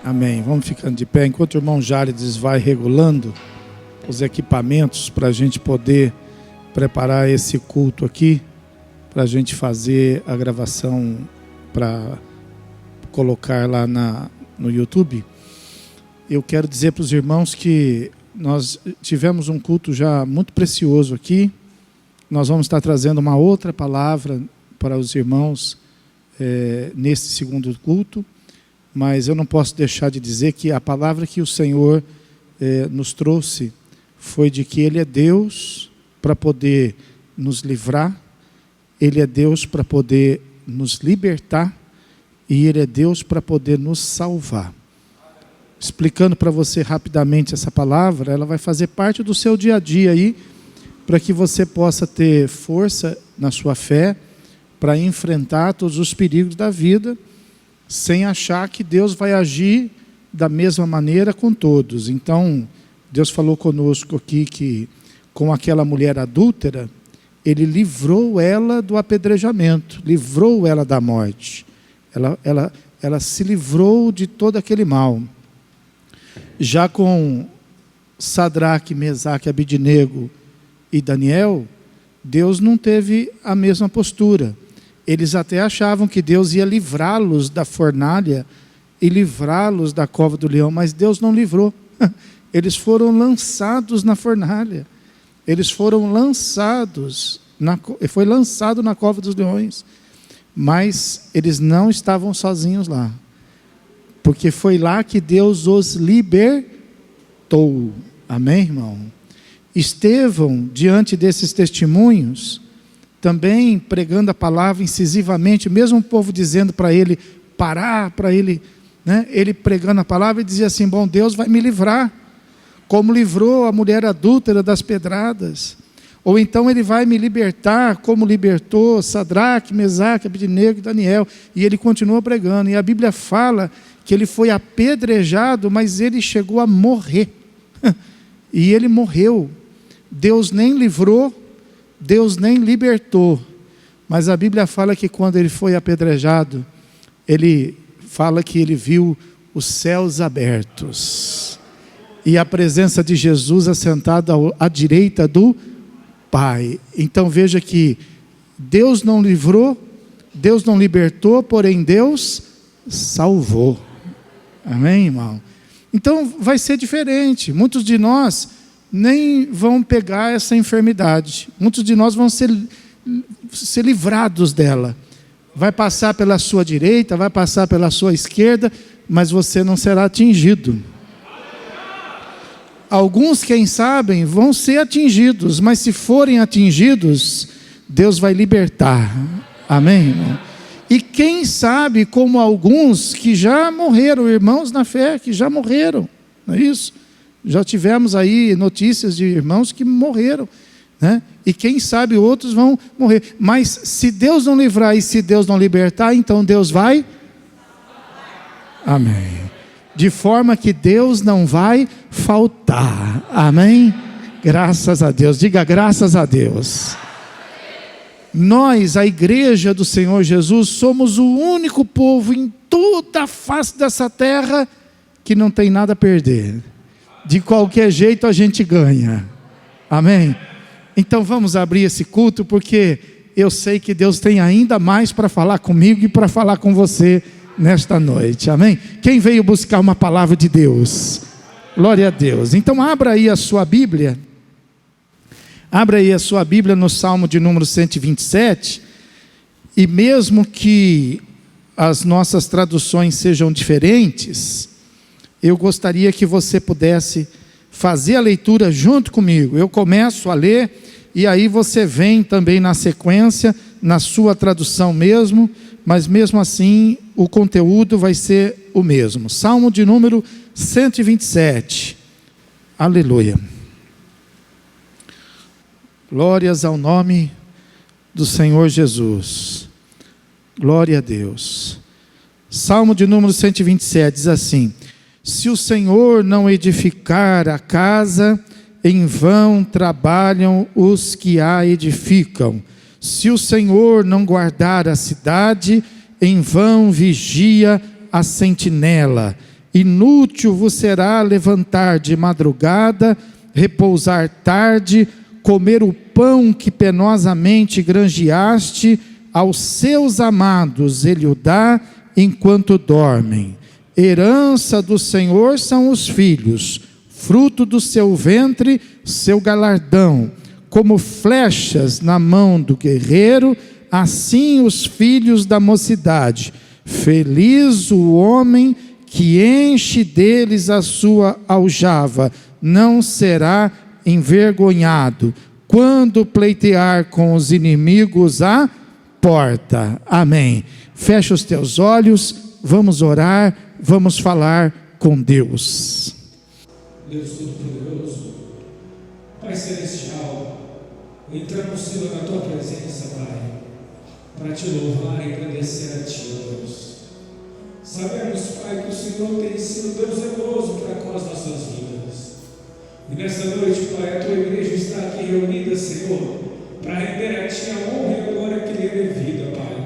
Amém. Vamos ficando de pé enquanto o irmão Járides vai regulando os equipamentos para a gente poder preparar esse culto aqui, para a gente fazer a gravação para colocar lá no YouTube. Eu quero dizer para os irmãos que nós tivemos um culto já muito precioso aqui. Nós vamos estar trazendo uma outra palavra para os irmãos nesse segundo culto, mas eu não posso deixar de dizer que a palavra que o Senhor nos trouxe foi de que Ele é Deus para poder nos livrar, Ele é Deus para poder nos libertar e Ele é Deus para poder nos salvar. Explicando para você rapidamente essa palavra, ela vai fazer parte do seu dia a dia aí, para que você possa ter força na sua fé, para enfrentar todos os perigos da vida, sem achar que Deus vai agir da mesma maneira com todos. Então, Deus falou conosco aqui que com aquela mulher adúltera, Ele livrou ela do apedrejamento, livrou ela da morte. Ela se livrou de todo aquele mal. Já com Sadraque, Mesaque, Abidnego e Daniel, Deus não teve a mesma postura. Eles até achavam que Deus ia livrá-los da fornalha e livrá-los da cova do leão, mas Deus não livrou. Eles foram lançados na fornalha. Eles foram lançados, foi lançado na cova dos leões. Mas eles não estavam sozinhos lá. Porque foi lá que Deus os libertou. Amém, irmão? Estevão, diante desses testemunhos, também pregando a palavra incisivamente, mesmo o povo dizendo para ele parar, para ele, ele pregando a palavra e dizia assim: bom, Deus vai me livrar, como livrou a mulher adúltera das pedradas, ou então Ele vai me libertar, como libertou Sadraque, Mesaque, Abidnego e Daniel. E ele continua pregando, e a Bíblia fala que ele foi apedrejado, mas ele chegou a morrer, e ele morreu. Deus nem livrou, Deus nem libertou, mas a Bíblia fala que quando ele foi apedrejado, ele fala que ele viu os céus abertos e a presença de Jesus assentado à direita do Pai. Então veja que Deus não livrou, Deus não libertou, porém Deus salvou. Amém, irmão? Então vai ser diferente. Muitos de nós nem vão pegar essa enfermidade. Muitos de nós vão ser livrados dela. Vai passar pela sua direita, vai passar pela sua esquerda, mas você não será atingido. Alguns, quem sabem, vão ser atingidos, mas se forem atingidos, Deus vai libertar. Amém, irmão? E quem sabe, como alguns que já morreram, irmãos na fé, que já morreram, não é isso? Já tivemos aí notícias de irmãos que morreram, e quem sabe outros vão morrer. Mas se Deus não livrar e se Deus não libertar, então Deus vai? Amém. De forma que Deus não vai faltar. Amém? Graças a Deus. Diga graças a Deus. Nós, a igreja do Senhor Jesus, somos o único povo em toda a face dessa terra que não tem nada a perder. De qualquer jeito a gente ganha. Amém? Então vamos abrir esse culto, porque eu sei que Deus tem ainda mais para falar comigo e para falar com você nesta noite. Amém? Quem veio buscar uma palavra de Deus? Glória a Deus. Então abra aí a sua Bíblia. Abra aí a sua Bíblia no Salmo de número 127. E mesmo que as nossas traduções sejam diferentes, eu gostaria que você pudesse fazer a leitura junto comigo. Eu começo a ler e aí você vem também na sequência, na sua tradução mesmo, mas mesmo assim o conteúdo vai ser o mesmo. Salmo de número 127. Aleluia. Glórias ao nome do Senhor Jesus. Glória a Deus. Salmo de número 127 diz assim: se o Senhor não edificar a casa, em vão trabalham os que a edificam. Se o Senhor não guardar a cidade, em vão vigia a sentinela. Inútil vos será levantar de madrugada, repousar tarde, comer o pão que penosamente granjeaste, aos seus amados ele o dá enquanto dormem. Herança do Senhor são os filhos, fruto do seu ventre, seu galardão. Como flechas na mão do guerreiro, assim os filhos da mocidade. Feliz o homem que enche deles a sua aljava, não será envergonhado, quando pleitear com os inimigos à porta. Amém. Fecha os teus olhos, vamos orar, vamos falar com Deus. Deus Todo-Poderoso, Pai Celestial, entramos, Senhor, na Tua presença, Pai, para Te louvar e agradecer a Ti, Deus. Sabemos, Pai, que o Senhor tem sido Deus zeloso para com as nossas vidas. E nessa noite, Pai, a Tua igreja está aqui reunida, Senhor, para render a Ti a honra e a glória que lhe é devida, Pai.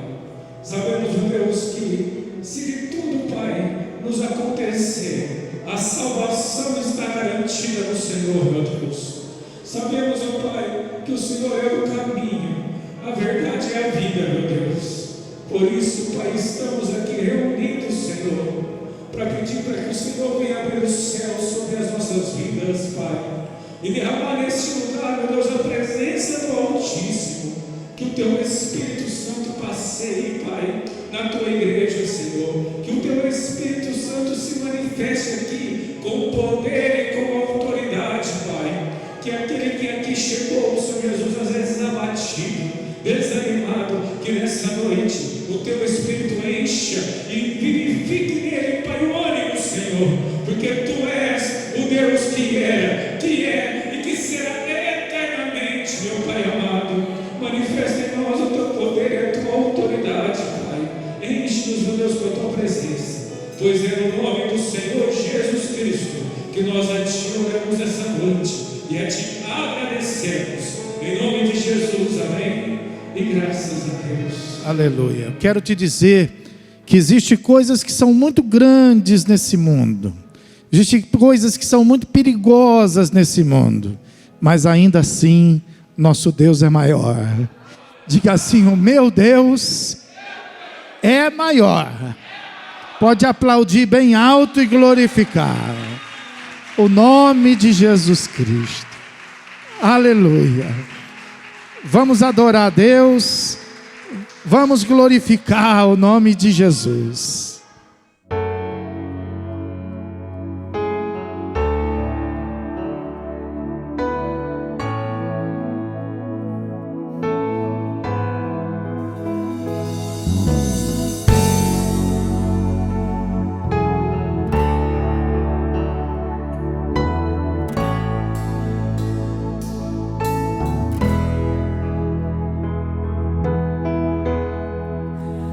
Sabemos, Deus, que se de tudo, Pai, nos acontecer, a salvação está garantida no Senhor, meu Deus. Sabemos, ó Pai, que o Senhor é o caminho, a verdade e a vida, meu Deus. Por isso, Pai, estamos aqui reunidos, Senhor, para pedir para que o Senhor venha abrir o céu sobre as nossas vidas, Pai, e derramar neste lugar, meu Deus, a presença do Altíssimo. Que o Teu Espírito Santo passeie, Pai, na Tua igreja, Senhor. Que o Teu Espírito Santo se manifeste aqui com poder e com autoridade, Pai. Que aquele que aqui chegou, Senhor Jesus, às vezes abatido, desanimado, que nessa noite o Teu Espírito encha e vivifique nele, Pai, o ânimo, Senhor. Porque Tu és o Deus que era, que é e que será eternamente, meu Pai amado. Manifesta em nós o Teu poder e a Tua autoridade, Pai. Enche-nos, meu Deus, com a Tua presença. Pois é no nome do Senhor Jesus Cristo que nós a Ti oramos essa noite e a Ti agradecemos. Em nome de Jesus, amém. E graças a Deus. Aleluia. Quero te dizer que existem coisas que são muito grandes nesse mundo. Existem coisas que são muito perigosas nesse mundo. Mas ainda assim, nosso Deus é maior. Diga assim: o meu Deus é maior. Pode aplaudir bem alto e glorificar o nome de Jesus Cristo. Aleluia. Vamos adorar a Deus. Vamos glorificar o nome de Jesus.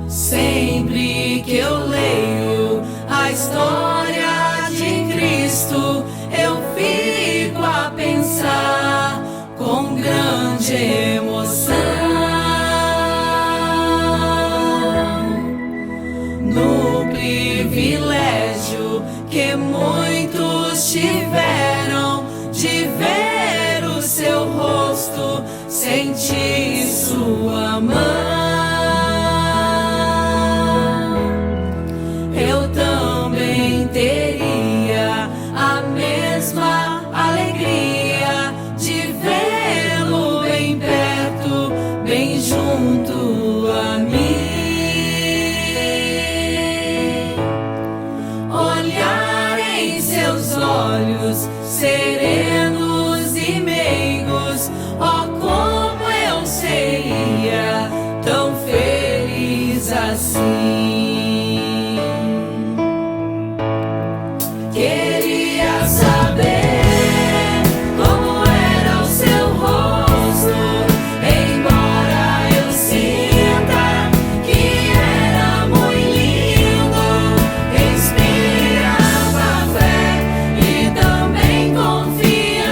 Sempre que eu leio a história de Cristo, eu fico a pensar com grande emoção no privilégio que muitos tiveram de ver o seu rosto, sentir sua mão. Teria a mesma alegria de vê-lo bem perto, bem junto a mim. Olhar em seus olhos serenos e meigos, oh, como eu seria tão feliz assim. Queria saber como era o seu rosto, embora eu sinta que era muito lindo. Inspirava fé e também confiança.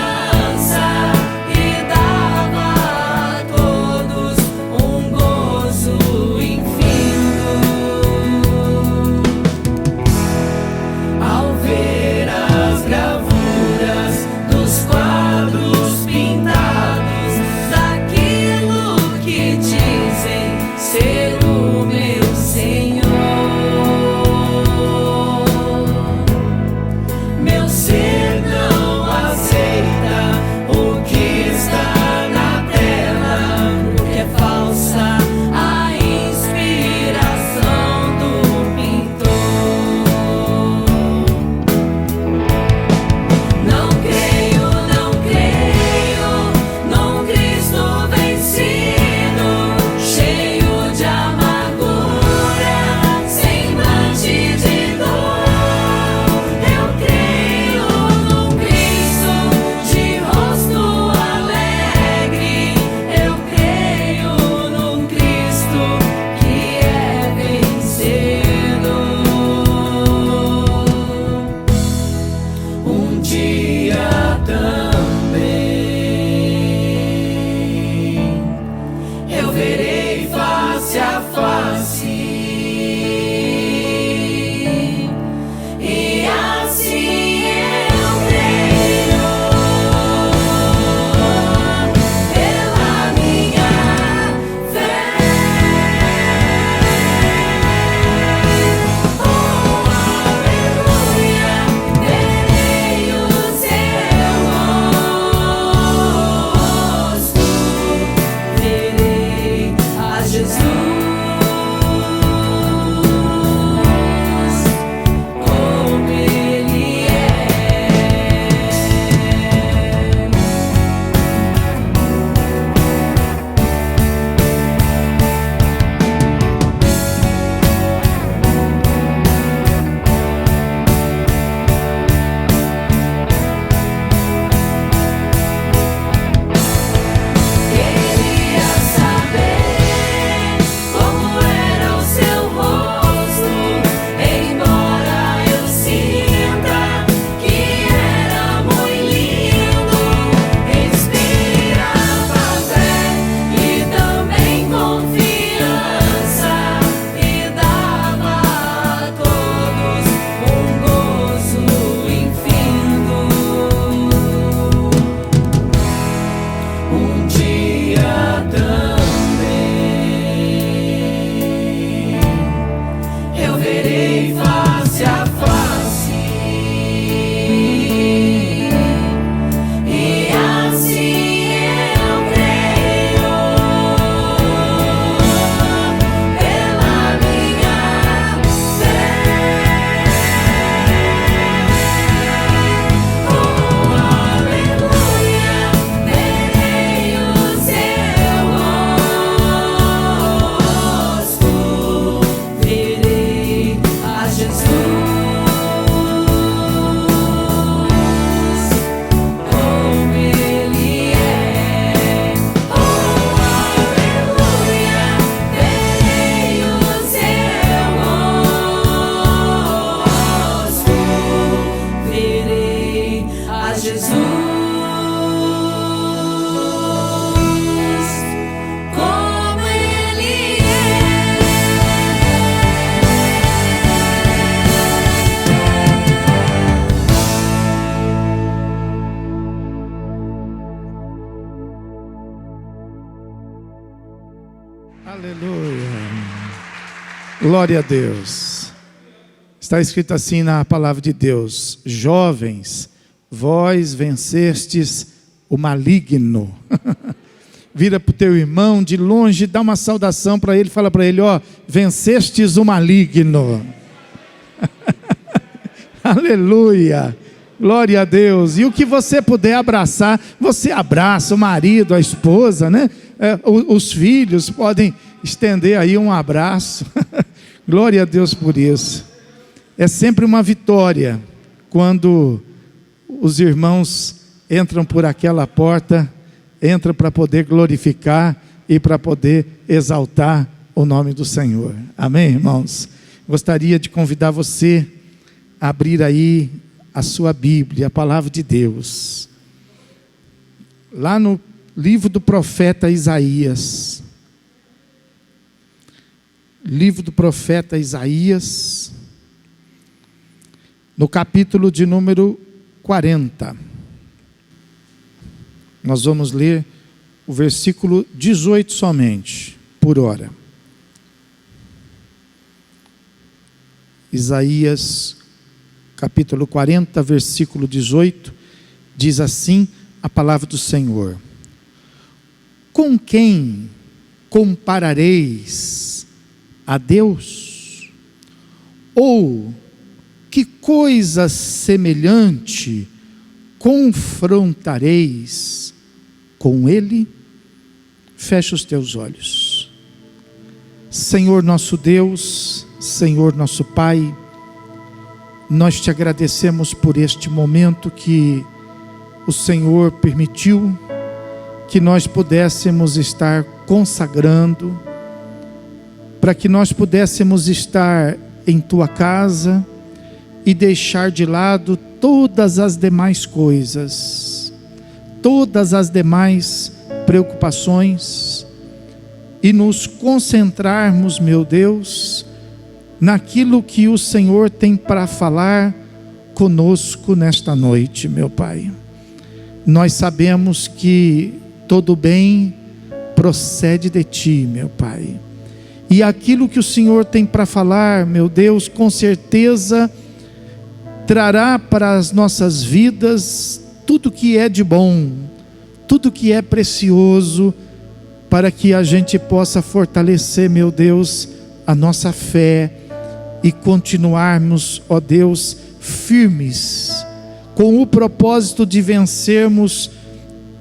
Glória a Deus. Está escrito assim na palavra de Deus: jovens, vós vencestes o maligno. Vira para o teu irmão de longe, dá uma saudação para ele, fala para ele: ó, vencestes o maligno. Aleluia, glória a Deus. E o que você puder abraçar, você abraça o marido, a esposa, né? Os filhos podem estender aí um abraço. Glória a Deus por isso. É sempre uma vitória quando os irmãos entram por aquela porta, entram para poder glorificar e para poder exaltar o nome do Senhor. Amém, irmãos? Gostaria de convidar você a abrir aí a sua Bíblia, a palavra de Deus, lá no livro do profeta Isaías. Livro do profeta Isaías, no capítulo de número 40. Nós vamos ler o versículo 18 somente, por hora. Isaías, capítulo 40, versículo 18, diz assim a palavra do Senhor: com quem comparareis a Deus? Ou que coisa semelhante confrontareis com Ele? Fecha os teus olhos. Senhor nosso Deus, Senhor nosso Pai, nós te agradecemos por este momento que o Senhor permitiu que nós pudéssemos estar consagrando, para que nós pudéssemos estar em tua casa e deixar de lado todas as demais coisas, todas as demais preocupações, e nos concentrarmos, meu Deus, naquilo que o Senhor tem para falar conosco nesta noite, meu Pai. Nós sabemos que todo bem procede de Ti, meu Pai. E aquilo que o Senhor tem para falar, meu Deus, com certeza trará para as nossas vidas tudo que é de bom, tudo que é precioso, para que a gente possa fortalecer, meu Deus, a nossa fé e continuarmos, ó Deus, firmes, com o propósito de vencermos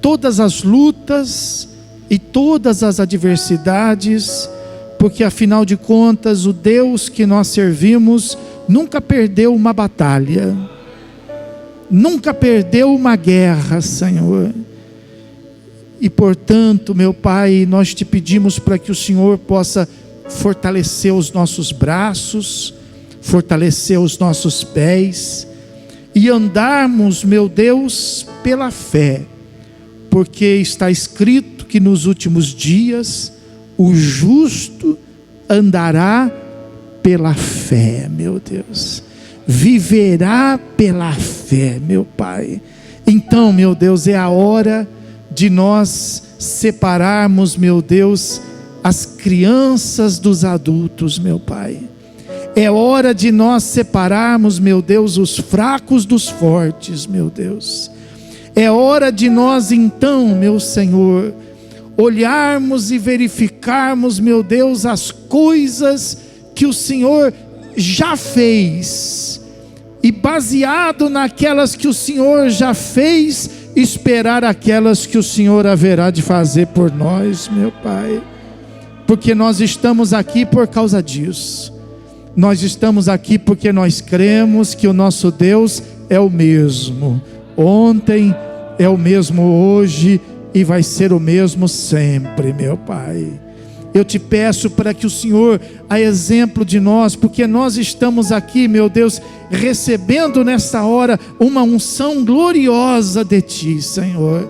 todas as lutas e todas as adversidades, porque afinal de contas o Deus que nós servimos nunca perdeu uma batalha, nunca perdeu uma guerra, Senhor. E portanto, meu Pai, nós te pedimos para que o Senhor possa fortalecer os nossos braços, fortalecer os nossos pés e andarmos, meu Deus, pela fé, porque está escrito que nos últimos dias o justo andará pela fé, meu Deus, viverá pela fé, meu Pai. Então, meu Deus, é a hora de nós separarmos, meu Deus, as crianças dos adultos, meu Pai. É hora de nós separarmos, meu Deus, os fracos dos fortes, meu Deus. É hora de nós então, meu Senhor, olharmos e verificarmos, meu Deus, as coisas que o Senhor já fez, e baseado naquelas que o Senhor já fez, esperar aquelas que o Senhor haverá de fazer por nós, meu Pai, porque nós estamos aqui por causa disso. Nós estamos aqui porque nós cremos que o nosso Deus é o mesmo ontem, é o mesmo hoje e vai ser o mesmo sempre, meu Pai. Eu te peço para que o Senhor, a exemplo de nós, porque nós estamos aqui, meu Deus, recebendo nesta hora uma unção gloriosa de Ti, Senhor.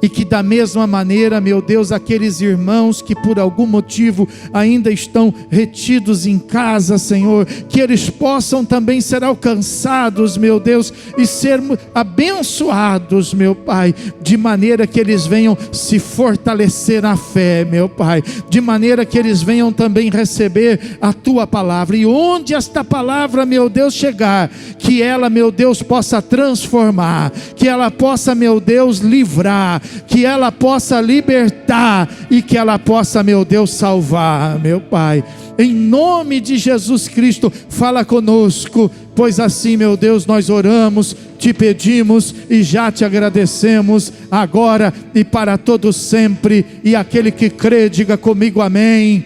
E que da mesma maneira, meu Deus, aqueles irmãos que por algum motivo ainda estão retidos em casa, Senhor, que eles possam também ser alcançados, meu Deus, e ser abençoados, meu Pai, de maneira que eles venham se fortalecer na fé, meu Pai, de maneira que eles venham também receber a Tua palavra, e onde esta palavra, meu Deus, chegar, que ela, meu Deus, possa transformar, que ela possa, meu Deus, livrar, que ela possa libertar e que ela possa, meu Deus, salvar, meu Pai. Em nome de Jesus Cristo, fala conosco, pois assim, meu Deus, nós oramos, te pedimos e já te agradecemos agora e para todo sempre. E aquele que crê, diga comigo amém.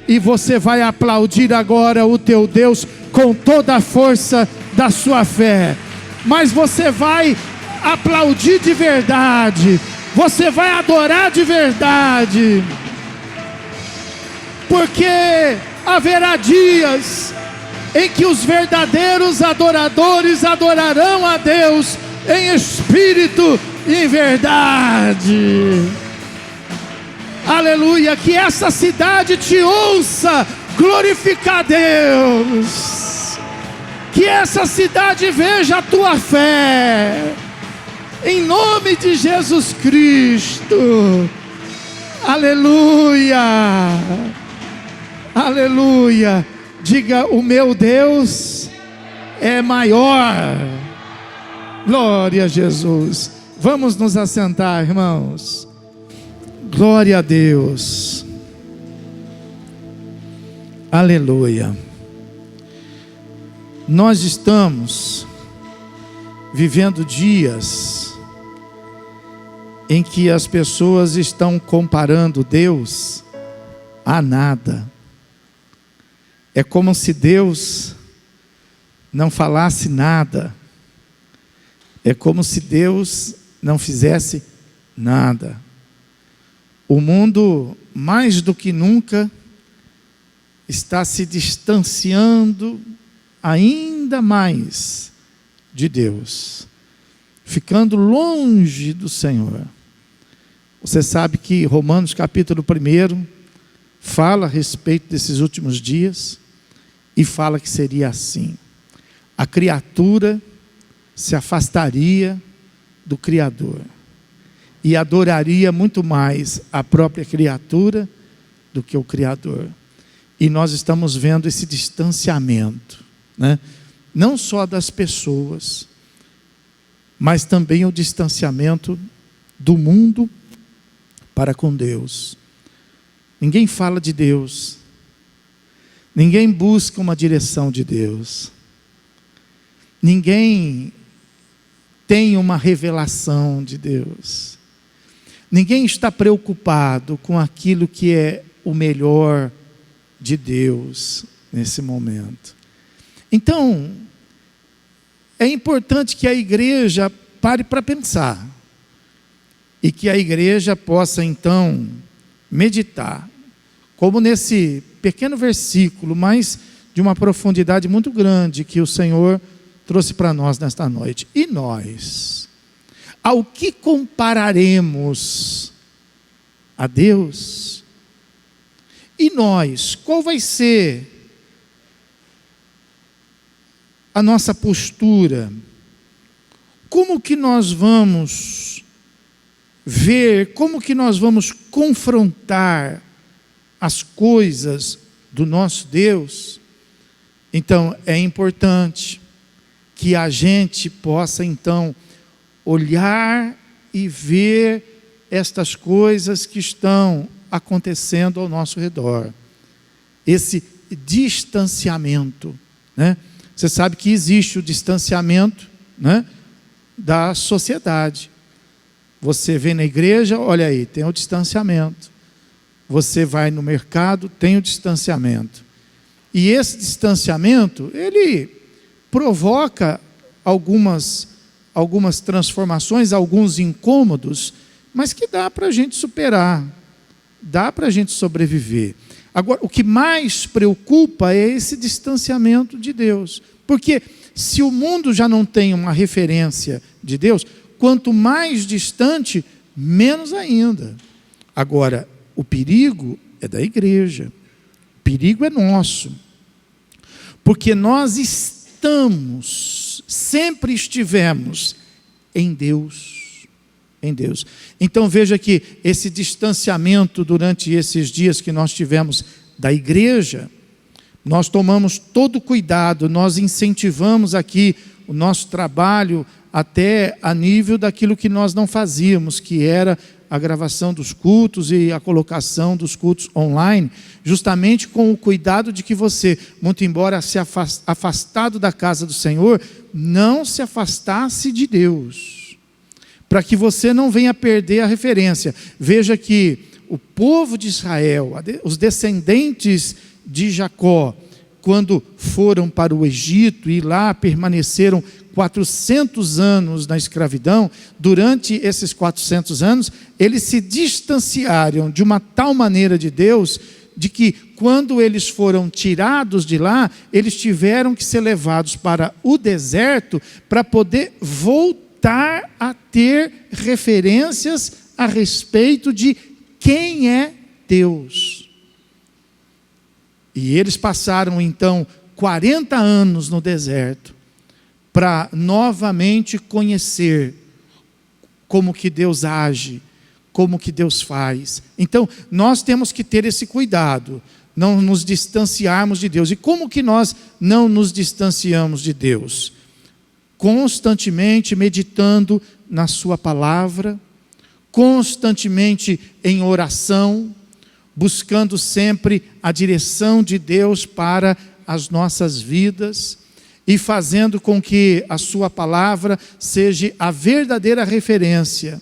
E você vai aplaudir agora o teu Deus com toda a força da sua fé, mas você vai aplaudir de verdade, você vai adorar de verdade, porque haverá dias em que os verdadeiros adoradores adorarão a Deus em espírito e em verdade. Aleluia, que essa cidade te ouça glorificar a Deus, que essa cidade veja a tua fé, em nome de Jesus Cristo. Aleluia, aleluia. Diga: o meu Deus é maior. Glória a Jesus. Vamos nos assentar, irmãos. Glória a Deus. Aleluia. Nós estamos vivendo dias em que as pessoas estão comparando Deus a nada. É como se Deus não falasse nada. É como se Deus não fizesse nada. O mundo, mais do que nunca, está se distanciando ainda mais de Deus, ficando longe do Senhor. Você sabe que Romanos capítulo 1 fala a respeito desses últimos dias e fala que seria assim: a criatura se afastaria do Criador e adoraria muito mais a própria criatura do que o Criador. E nós estamos vendo esse distanciamento, né? Não só das pessoas, mas também o distanciamento do mundo para com Deus. Ninguém fala de Deus, ninguém busca uma direção de Deus, ninguém tem uma revelação de Deus, ninguém está preocupado com aquilo que é o melhor de Deus nesse momento. Então, é importante que a igreja pare para pensar, e que a igreja possa então meditar, como nesse pequeno versículo, mas de uma profundidade muito grande que o Senhor trouxe para nós nesta noite. E nós, ao que compararemos a Deus? E nós, qual vai ser a nossa postura? Como que nós vamos ver, como que nós vamos confrontar as coisas do nosso Deus? Então, é importante que a gente possa, então, olhar e ver estas coisas que estão acontecendo ao nosso redor. Esse distanciamento, né? Você sabe que existe o distanciamento, né, da sociedade. Você vem na igreja, olha aí, tem o distanciamento. Você vai no mercado, tem o distanciamento. E esse distanciamento, ele provoca algumas transformações, alguns incômodos, mas que dá para a gente superar, dá para a gente sobreviver. Agora, o que mais preocupa é esse distanciamento de Deus, porque se o mundo já não tem uma referência de Deus, quanto mais distante, menos ainda. Agora, o perigo é da igreja, o perigo é nosso, porque nós sempre estivemos em Deus, em Deus. Então veja que esse distanciamento durante esses dias que nós tivemos da igreja, nós tomamos todo cuidado, nós incentivamos aqui o nosso trabalho até a nível daquilo que nós não fazíamos, que era a gravação dos cultos e a colocação dos cultos online, justamente com o cuidado de que você, muito embora se afastado da casa do Senhor, não se afastasse de Deus, para que você não venha perder a referência. Veja que o povo de Israel, os descendentes de Jacó, quando foram para o Egito e lá permaneceram 400 anos na escravidão, durante esses 400 anos, eles se distanciaram de uma tal maneira de Deus, de que quando eles foram tirados de lá, eles tiveram que ser levados para o deserto, para poder voltar a ter referências a respeito de quem é Deus. E eles passaram então 40 anos no deserto, para novamente conhecer como que Deus age, como que Deus faz. Então, nós temos que ter esse cuidado, não nos distanciarmos de Deus. E como que nós não nos distanciamos de Deus? Constantemente meditando na sua palavra, constantemente em oração, buscando sempre a direção de Deus para as nossas vidas, e fazendo com que a sua palavra seja a verdadeira referência,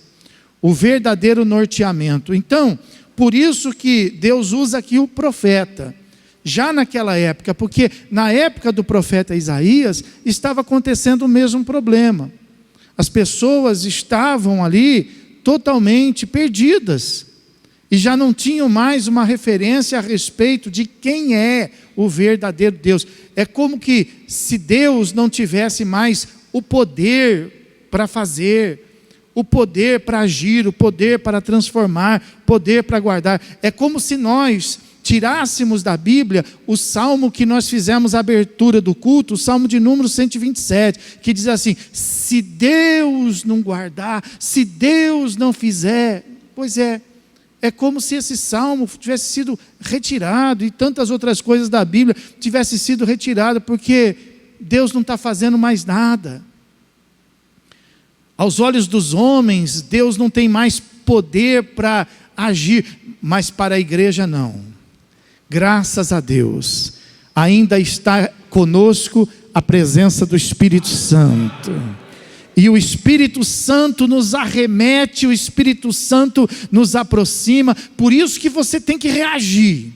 o verdadeiro norteamento. Então, por isso que Deus usa aqui o profeta, já naquela época, porque na época do profeta Isaías, estava acontecendo o mesmo problema. As pessoas estavam ali totalmente perdidas, e já não tinham mais uma referência a respeito de quem é o verdadeiro Deus. É como que se Deus não tivesse mais o poder para fazer, o poder para agir, o poder para transformar, poder para guardar. É como se nós tirássemos da Bíblia o salmo que nós fizemos a abertura do culto, o salmo de número 127, que diz assim: se Deus não guardar, se Deus não fizer, pois é como se esse salmo tivesse sido retirado e tantas outras coisas da Bíblia tivessem sido retiradas, porque Deus não está fazendo mais nada. Aos olhos dos homens, Deus não tem mais poder para agir, mas para a igreja não. Graças a Deus, ainda está conosco a presença do Espírito Santo. E o Espírito Santo nos arremete, o Espírito Santo nos aproxima. Por isso que você tem que reagir.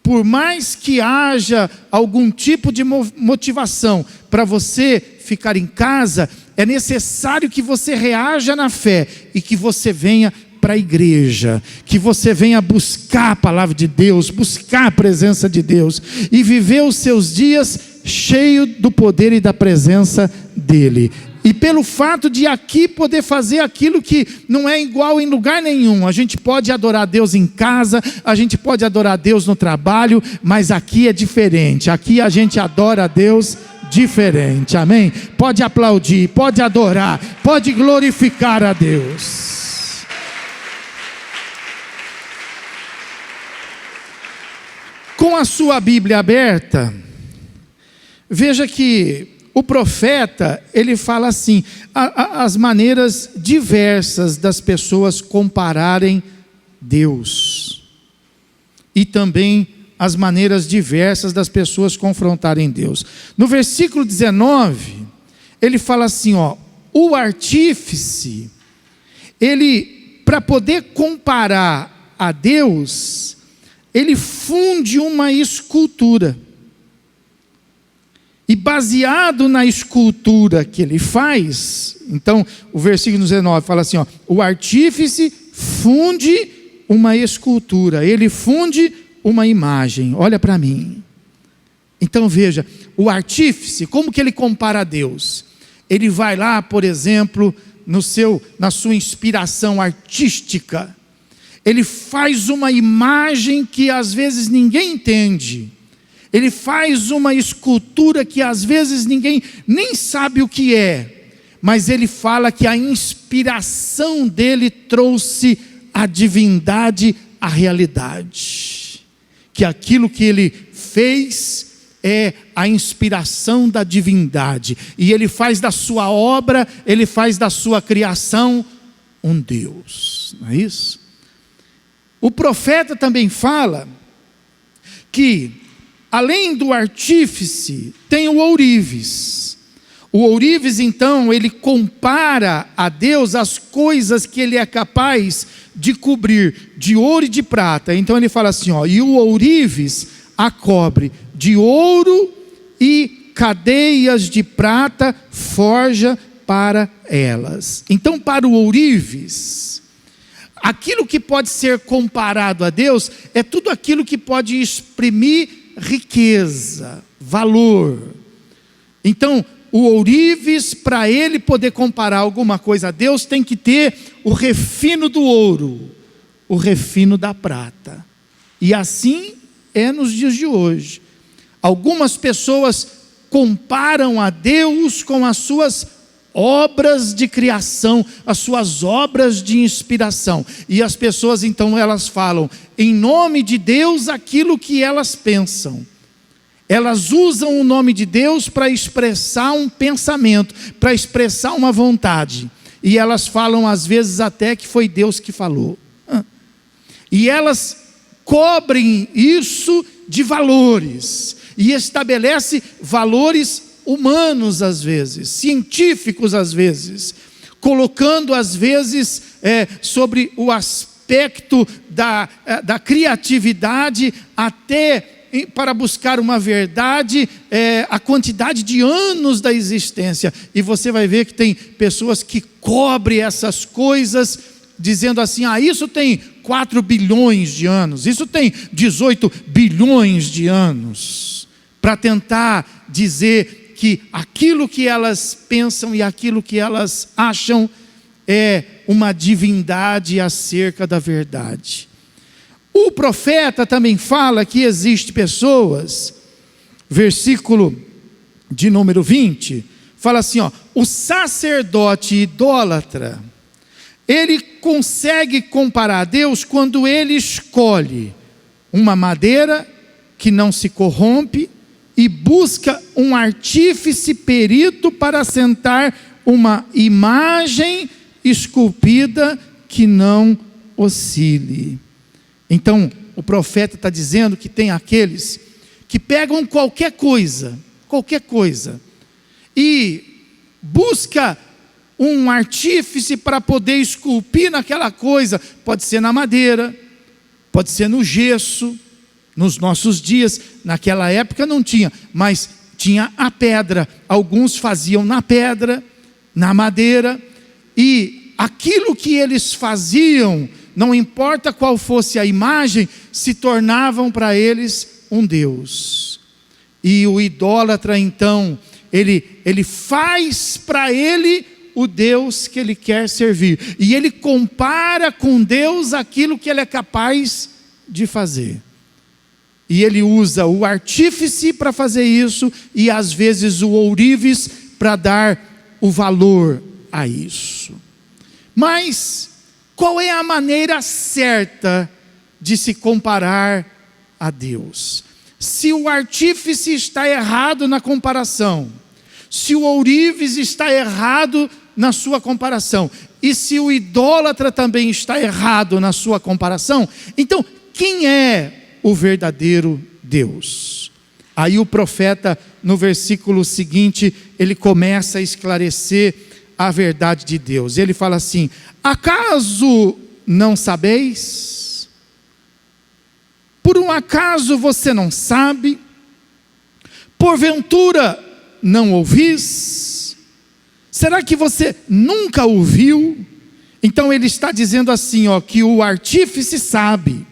Por mais que haja algum tipo de motivação para você ficar em casa, é necessário que você reaja na fé e que você venha para a igreja, que você venha buscar a palavra de Deus, buscar a presença de Deus e viver os seus dias cheio do poder e da presença dEle. E pelo fato de aqui poder fazer aquilo que não é igual em lugar nenhum. A gente pode adorar a Deus em casa, a gente pode adorar a Deus no trabalho, mas aqui é diferente. Aqui a gente adora a Deus diferente, amém? Pode aplaudir, pode adorar, pode glorificar a Deus. Com a sua Bíblia aberta, veja que o profeta, ele fala assim, as maneiras diversas das pessoas compararem Deus. E também as maneiras diversas das pessoas confrontarem Deus. No versículo 19, ele fala assim, o artífice, ele, para poder comparar a Deus, ele funde uma escultura. E baseado na escultura que ele faz, então o versículo 19 fala assim, o artífice funde uma escultura, ele funde uma imagem. Olha para mim. Então veja, o artífice, como que ele compara a Deus? Ele vai lá, por exemplo, na sua inspiração artística, ele faz uma imagem que às vezes ninguém entende. Ele faz uma escultura que às vezes ninguém nem sabe o que é. Mas ele fala que a inspiração dele trouxe a divindade à realidade. Que aquilo que ele fez é a inspiração da divindade. E ele faz da sua obra, ele faz da sua criação um Deus. Não é isso? O profeta também fala que, além do artífice, tem o ourives. O ourives, então, ele compara a Deus as coisas que ele é capaz de cobrir de ouro e de prata. Então ele fala assim, ó, e o ourives a cobre de ouro e cadeias de prata forja para elas. Então, para o ourives, aquilo que pode ser comparado a Deus é tudo aquilo que pode exprimir riqueza, valor. Então, o ourives, para ele poder comparar alguma coisa a Deus, tem que ter o refino do ouro, o refino da prata. E assim é nos dias de hoje. Algumas pessoas comparam a Deus com as suas obras de criação, as suas obras de inspiração. E as pessoas então elas falam em nome de Deus aquilo que elas pensam. Elas usam o nome de Deus para expressar um pensamento, para expressar uma vontade. E elas falam às vezes até que foi Deus que falou. E elas cobrem isso de valores. E estabelece valores humanos às vezes, científicos às vezes. Colocando às vezes sobre o aspecto da criatividade até para buscar uma verdade, a quantidade de anos da existência. E você vai ver que tem pessoas que cobrem essas coisas, dizendo assim, isso tem 4 bilhões de anos, isso tem 18 bilhões de anos, para tentar dizer que aquilo que elas pensam e aquilo que elas acham é uma divindade acerca da verdade. O profeta também fala que existe pessoas, versículo de número 20, fala assim, o sacerdote idólatra, ele consegue comparar a Deus quando ele escolhe uma madeira que não se corrompe e busca um artífice perito para assentar uma imagem esculpida que não oscile. Então, o profeta está dizendo que tem aqueles que pegam qualquer coisa, e busca um artífice para poder esculpir naquela coisa. Pode ser na madeira, pode ser no gesso. Nos nossos dias, naquela época não tinha, mas tinha a pedra. Alguns faziam na pedra, na madeira, e aquilo que eles faziam, não importa qual fosse a imagem, se tornavam para eles um Deus. E o idólatra então, ele faz para ele o Deus que ele quer servir. E ele compara com Deus aquilo que ele é capaz de fazer. E ele usa o artífice para fazer isso, e às vezes o ourives para dar o valor a isso. Mas qual é a maneira certa de se comparar a Deus? Se o artífice está errado na comparação, se o ourives está errado na sua comparação, e se o idólatra também está errado na sua comparação, então quem é o verdadeiro Deus? Aí o profeta, no versículo seguinte, ele começa a esclarecer a verdade de Deus. Ele fala assim: acaso não sabeis? Por um acaso você não sabe? Porventura não ouvis? Será que você nunca ouviu? Então ele está dizendo assim, que o artífice sabe,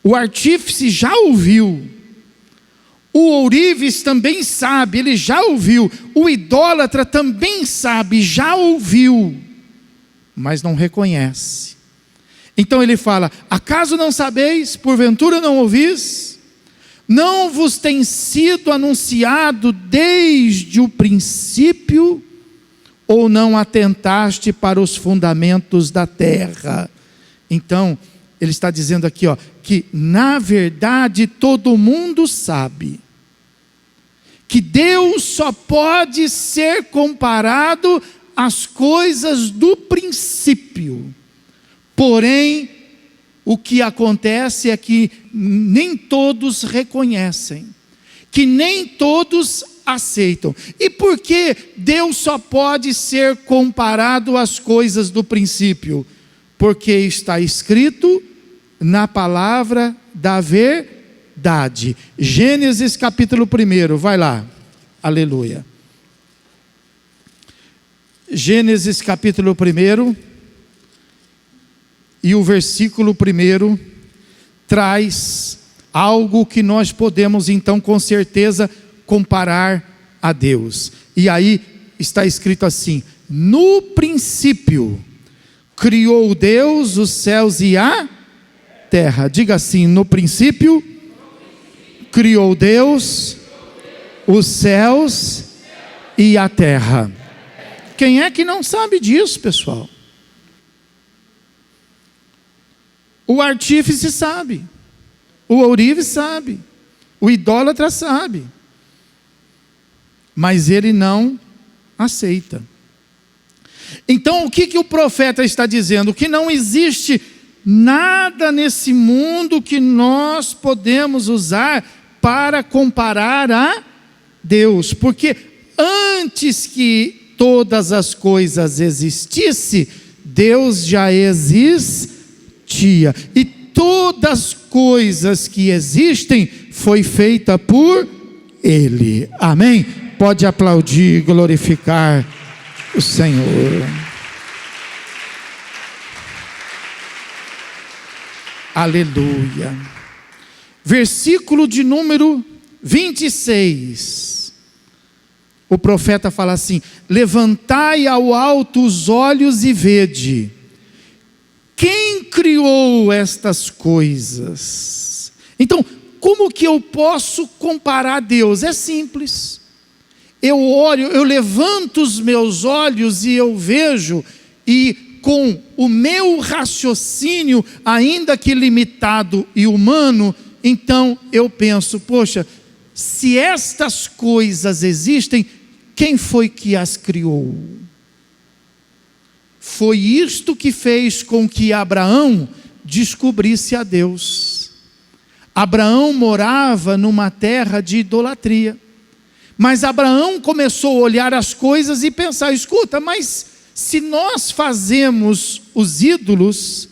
o artífice já ouviu, O ourives também sabe, ele já ouviu. O idólatra também sabe, já ouviu, mas não reconhece. Então ele fala: acaso não sabeis, porventura não ouvis? Não vos tem sido anunciado desde o princípio? Ou não atentaste para os fundamentos da terra? Então, ele está dizendo aqui, que na verdade todo mundo sabe que Deus só pode ser comparado às coisas do princípio. Porém, o que acontece é que nem todos reconhecem, que nem todos aceitam. E por que Deus só pode ser comparado às coisas do princípio? Porque está escrito na palavra da verdade. Gênesis capítulo 1, vai lá. Aleluia. Gênesis capítulo 1, e o versículo 1 traz algo que nós podemos então com certeza comparar a Deus. E aí está escrito assim: no princípio criou Deus os céus e a terra. Diga assim: no princípio criou Deus os céus e a terra. Quem é que não sabe disso, pessoal? O artífice sabe, o ourives sabe, o idólatra sabe, mas ele não aceita. Então o que o profeta está dizendo? Que não existe nada nesse mundo que nós podemos usar para comparar a Deus, porque antes que todas as coisas existissem, Deus já existia, e todas as coisas que existem foi feita por Ele. Amém? Pode aplaudir, glorificar o Senhor. Aleluia. Versículo de número 26. O profeta fala assim: levantai ao alto os olhos e vede, quem criou estas coisas? Então, como que eu posso comparar a Deus? É simples. Eu olho, eu levanto os meus olhos e eu vejo, e com o meu raciocínio, ainda que limitado e humano, então eu penso: poxa, se estas coisas existem, quem foi que as criou? Foi isto que fez com que Abraão descobrisse a Deus. Abraão morava numa terra de idolatria, mas Abraão começou a olhar as coisas e pensar: escuta, mas se nós fazemos os ídolos,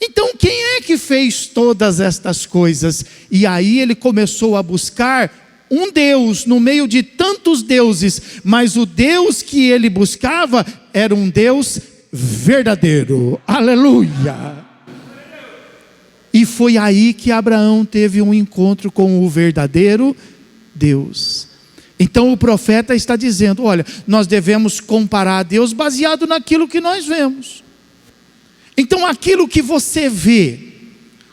então quem é que fez todas estas coisas? E aí ele começou a buscar um Deus no meio de tantos deuses, mas o Deus que ele buscava era um Deus verdadeiro. Aleluia. E foi aí que Abraão teve um encontro com o verdadeiro Deus. Então o profeta está dizendo: olha, nós devemos comparar a Deus baseado naquilo que nós vemos. Então aquilo que você vê,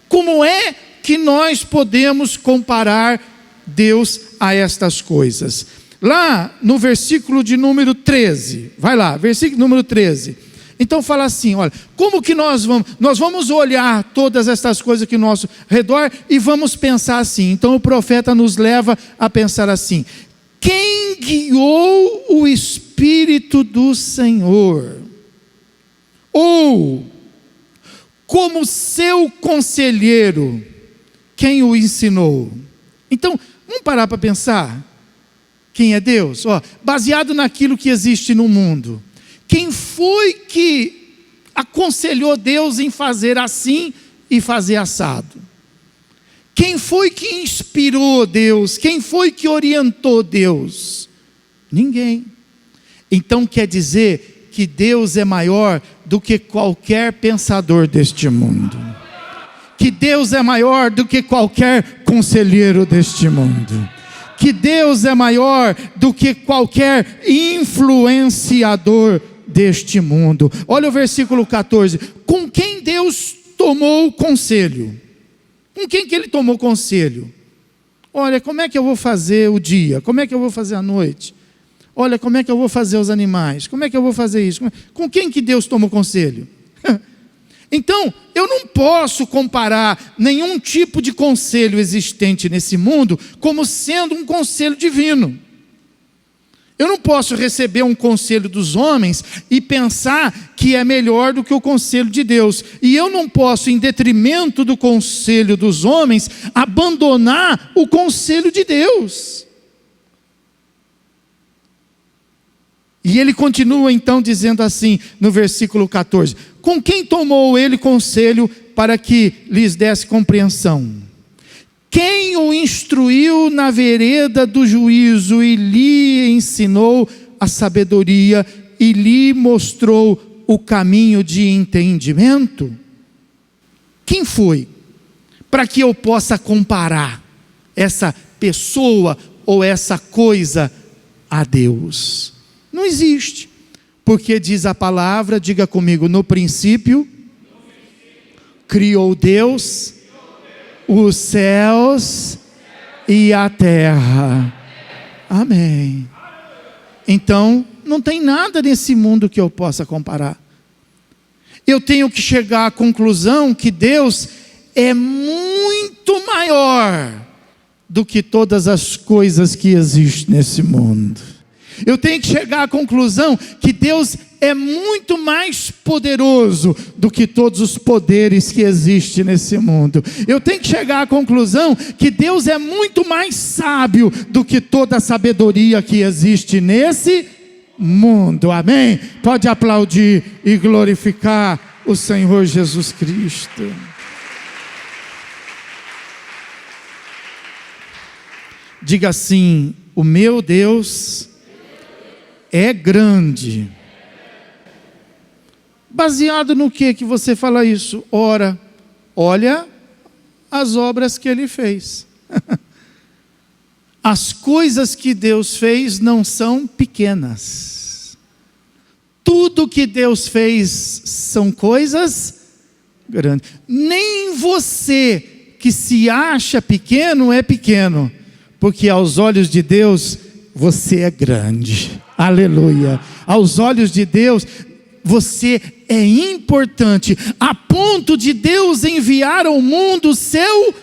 como é que nós podemos comparar Deus a estas coisas? Lá no versículo de número 13, vai lá, versículo número 13. Então fala assim: olha, como que nós vamos olhar todas estas coisas aqui ao nosso redor e vamos pensar assim. Então o profeta nos leva a pensar assim: quem guiou o Espírito do Senhor? Ou, como seu conselheiro, quem o ensinou? Então, vamos parar para pensar. Quem é Deus? Baseado naquilo que existe no mundo, quem foi que aconselhou Deus em fazer assim e fazer assado? Quem foi que inspirou Deus? Quem foi que orientou Deus? Ninguém. Então quer dizer que Deus é maior do que qualquer pensador deste mundo, que Deus é maior do que qualquer conselheiro deste mundo, que Deus é maior do que qualquer influenciador deste mundo. Olha o versículo 14. Com quem Deus tomou conselho? Com quem que ele tomou conselho? Olha, como é que eu vou fazer o dia? Como é que eu vou fazer a noite? Olha, como é que eu vou fazer os animais? Como é que eu vou fazer isso? Com quem que Deus tomou conselho? Então, eu não posso comparar nenhum tipo de conselho existente nesse mundo como sendo um conselho divino. Eu não posso receber um conselho dos homens e pensar que é melhor do que o conselho de Deus. E eu não posso, em detrimento do conselho dos homens, abandonar o conselho de Deus. E ele continua então dizendo assim, no versículo 14: com quem tomou ele conselho para que lhes desse compreensão? Quem o instruiu na vereda do juízo e lhe ensinou a sabedoria e lhe mostrou o caminho de entendimento? Quem foi? Para que eu possa comparar essa pessoa ou essa coisa a Deus. Não existe, porque diz a palavra, diga comigo, no princípio, criou Deus os céus e a terra. Amém. Então, não tem nada nesse mundo que eu possa comparar. Eu tenho que chegar à conclusão que Deus é muito maior do que todas as coisas que existem nesse mundo. Eu tenho que chegar à conclusão que Deus é muito mais poderoso do que todos os poderes que existem nesse mundo. Eu tenho que chegar à conclusão que Deus é muito mais sábio do que toda a sabedoria que existe nesse mundo. Amém? Pode aplaudir e glorificar o Senhor Jesus Cristo. Diga assim: o meu Deus é grande. Baseado no que você fala isso? Ora, olha as obras que ele fez. As coisas que Deus fez não são pequenas. Tudo que Deus fez são coisas grandes. Nem você que se acha pequeno é pequeno, porque aos olhos de Deus você é grande. Aleluia. Aos olhos de Deus, você é importante, a ponto de Deus enviar ao mundo o seu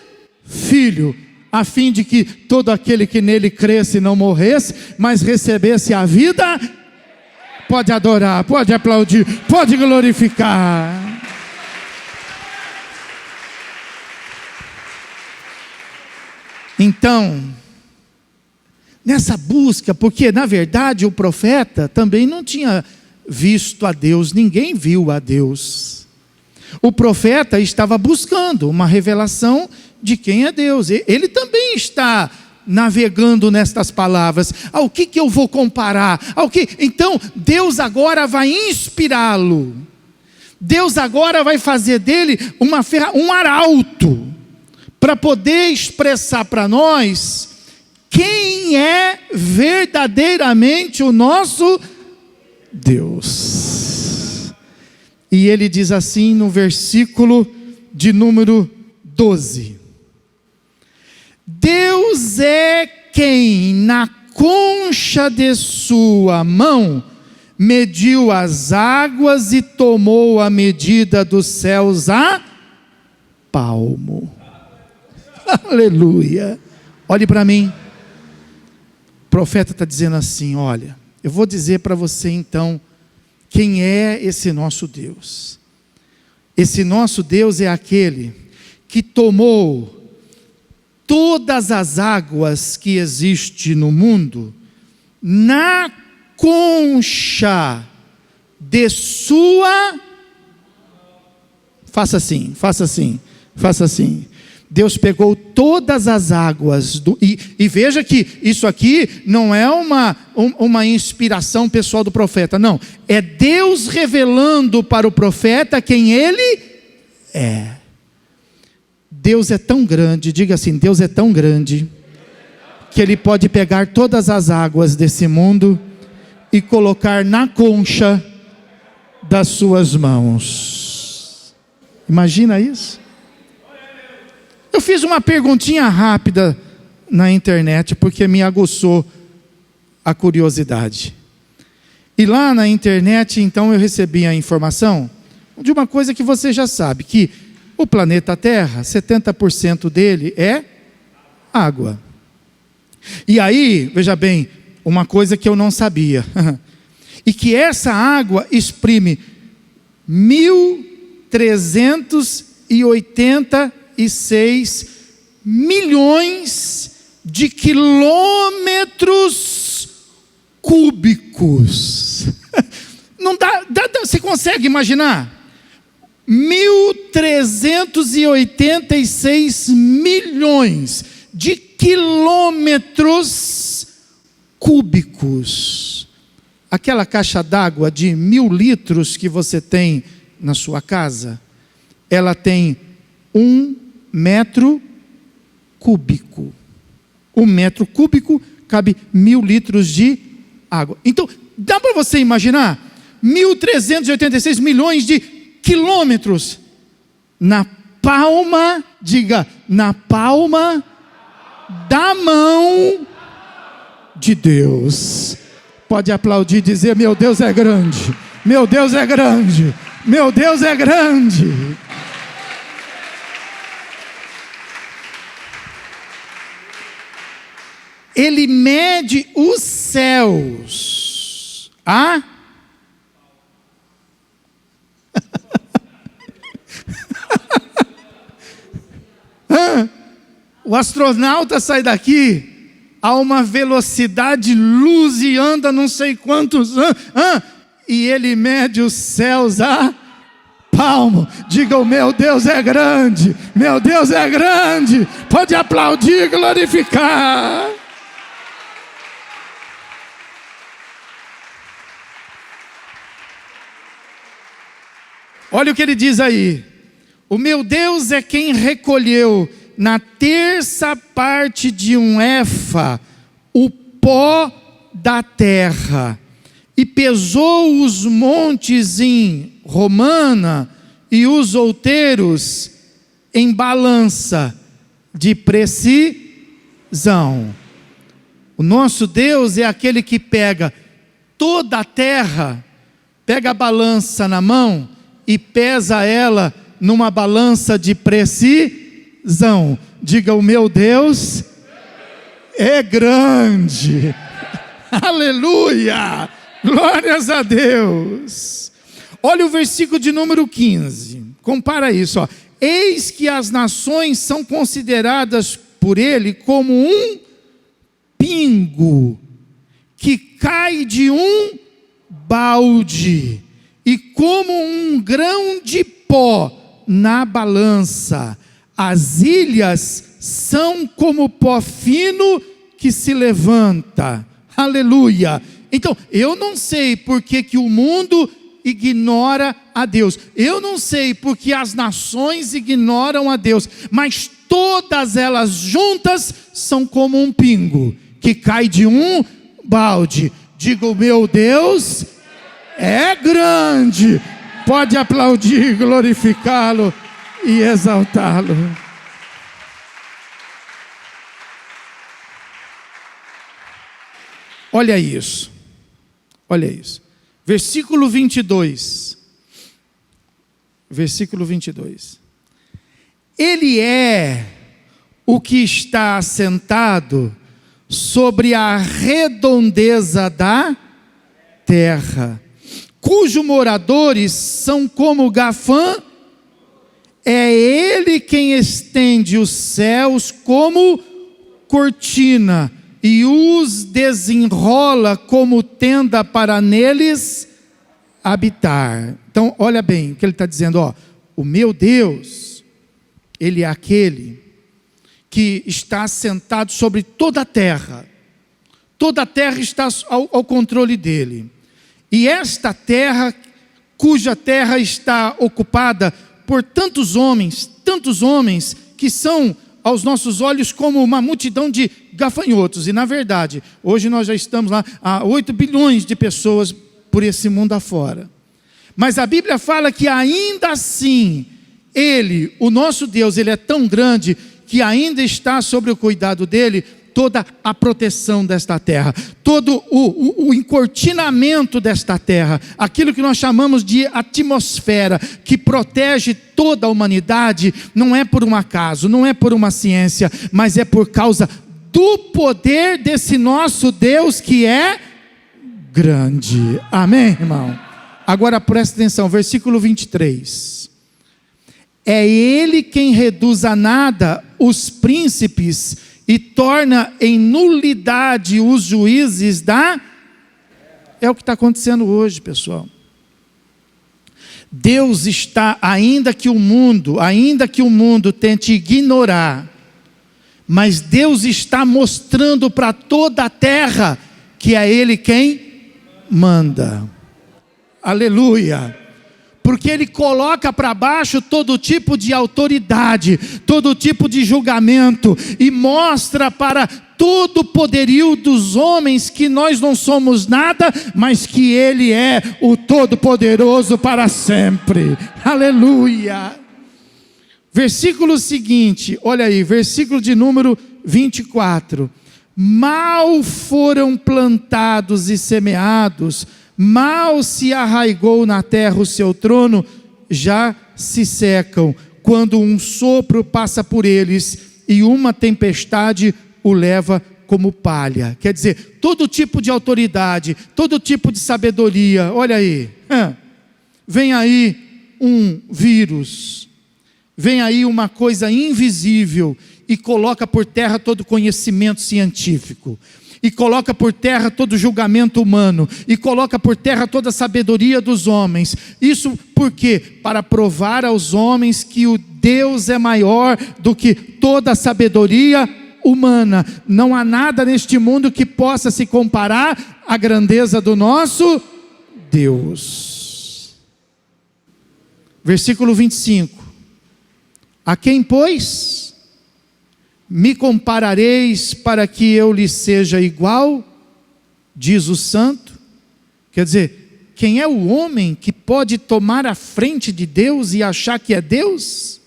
Filho, a fim de que todo aquele que nele cresce não morresse, mas recebesse a vida. Pode adorar, pode aplaudir, pode glorificar. Então, nessa busca, porque na verdade o profeta também não tinha visto a Deus, ninguém viu a Deus. O profeta estava buscando uma revelação de quem é Deus. Ele também está navegando nestas palavras. Ao que eu vou comparar? Então Deus agora vai inspirá-lo. Deus agora vai fazer dele um arauto para poder expressar para nós quem é verdadeiramente o nosso Deus. E ele diz assim no versículo de número 12: Deus é quem na concha de sua mão mediu as águas e tomou a medida dos céus a palmo. Aleluia. Olhe para mim. O profeta está dizendo assim: olha, eu vou dizer para você então quem é esse nosso Deus. Esse nosso Deus é aquele que tomou todas as águas que existem no mundo na concha de sua... Faça assim, faça assim, faça assim. Deus pegou todas as águas, e veja que isso aqui não é uma inspiração pessoal do profeta, não. É Deus revelando para o profeta quem ele Deus é tão grande, diga assim: Deus é tão grande, que Ele pode pegar todas as águas desse mundo e colocar na concha das suas mãos. Imagina isso? Eu fiz uma perguntinha rápida na internet, porque me aguçou a curiosidade. E lá na internet, então, eu recebi a informação de uma coisa que você já sabe, que o planeta Terra, 70% dele é água. E aí, veja bem, uma coisa que eu não sabia, e que essa água exprime 1.386 milhões de quilômetros cúbicos. Não dá, você consegue imaginar? 1.386 milhões de quilômetros cúbicos. Aquela caixa d'água de 1.000 litros que você tem na sua casa, ela tem 1 metro cúbico. 1 metro cúbico cabe 1.000 litros de água. Então, dá para você imaginar? 1.386 milhões de quilômetros na palma, diga, na palma da mão de Deus. Pode aplaudir e dizer: meu Deus é grande, meu Deus é grande, meu Deus é grande. Ele mede os céus. O astronauta sai daqui a uma velocidade luz e anda não sei quantos anos, e ele mede os céus a palmo. Diga: o meu Deus é grande, meu Deus é grande. Pode aplaudir e glorificar. Olha o que ele diz aí: o meu Deus é quem recolheu na terça parte de um efa o pó da terra, e pesou os montes em romana e os outeiros em balança de precisão. O nosso Deus é aquele que pega toda a terra, pega a balança na mão e pesa ela numa balança de precisão. Diga: o meu Deus é grande. Aleluia, glórias a Deus. Olha o versículo de número 15, compara isso, ó. Eis que as nações são consideradas por ele como um pingo que cai de um balde, e como um grão de pó na balança. As ilhas são como pó fino que se levanta. Aleluia. Então, eu não sei por que o mundo ignora a Deus. Eu não sei porque as nações ignoram a Deus. Mas todas elas juntas são como um pingo que cai de um balde. Diga: o meu Deus é grande. Pode aplaudir, glorificá-lo e exaltá-lo. Olha isso, olha isso. Versículo 22. Versículo 22. Ele é o que está assentado sobre a redondeza da terra, cujos moradores são como Gafã. É ele quem estende os céus como cortina e os desenrola como tenda para neles habitar. Então, olha bem o que ele está dizendo, ó. O meu Deus, ele é aquele que está assentado sobre toda a terra. Toda a terra está ao controle dele. E esta terra, cuja terra está ocupada por tantos homens que são aos nossos olhos como uma multidão de gafanhotos. E na verdade, hoje nós já estamos lá a 8 bilhões de pessoas por esse mundo afora. Mas a Bíblia fala que ainda assim, Ele, o nosso Deus, Ele é tão grande que ainda está sobre o cuidado dEle toda a proteção desta terra, todo o encortinamento desta terra, aquilo que nós chamamos de atmosfera, que protege toda a humanidade, não é por um acaso, não é por uma ciência, mas é por causa do poder desse nosso Deus que é grande. Amém, irmão? Agora presta atenção, versículo 23. É Ele quem reduz a nada os príncipes e torna em nulidade os juízes da... É o que está acontecendo hoje, pessoal. Deus está, ainda que o mundo tente ignorar, mas Deus está mostrando para toda a terra que é Ele quem manda. Aleluia. Porque Ele coloca para baixo todo tipo de autoridade, todo tipo de julgamento, e mostra para todo o poderio dos homens que nós não somos nada, mas que Ele é o Todo-Poderoso para sempre. Aleluia. Versículo seguinte, olha aí, versículo de número 24. Mal foram plantados e semeados, mal se arraigou na terra o seu trono, já se secam, quando um sopro passa por eles, e uma tempestade o leva como palha. Quer dizer, todo tipo de autoridade, todo tipo de sabedoria, olha aí, vem aí um vírus, vem aí uma coisa invisível, e coloca por terra todo conhecimento científico, e coloca por terra todo julgamento humano, e coloca por terra toda a sabedoria dos homens. Isso por quê? Para provar aos homens que o Deus é maior do que toda a sabedoria humana. Não há nada neste mundo que possa se comparar à grandeza do nosso Deus. Versículo 25. A quem, pois, me comparareis para que eu lhe seja igual? Diz o santo. Quer dizer, quem é o homem que pode tomar a frente de Deus e achar que é Deus?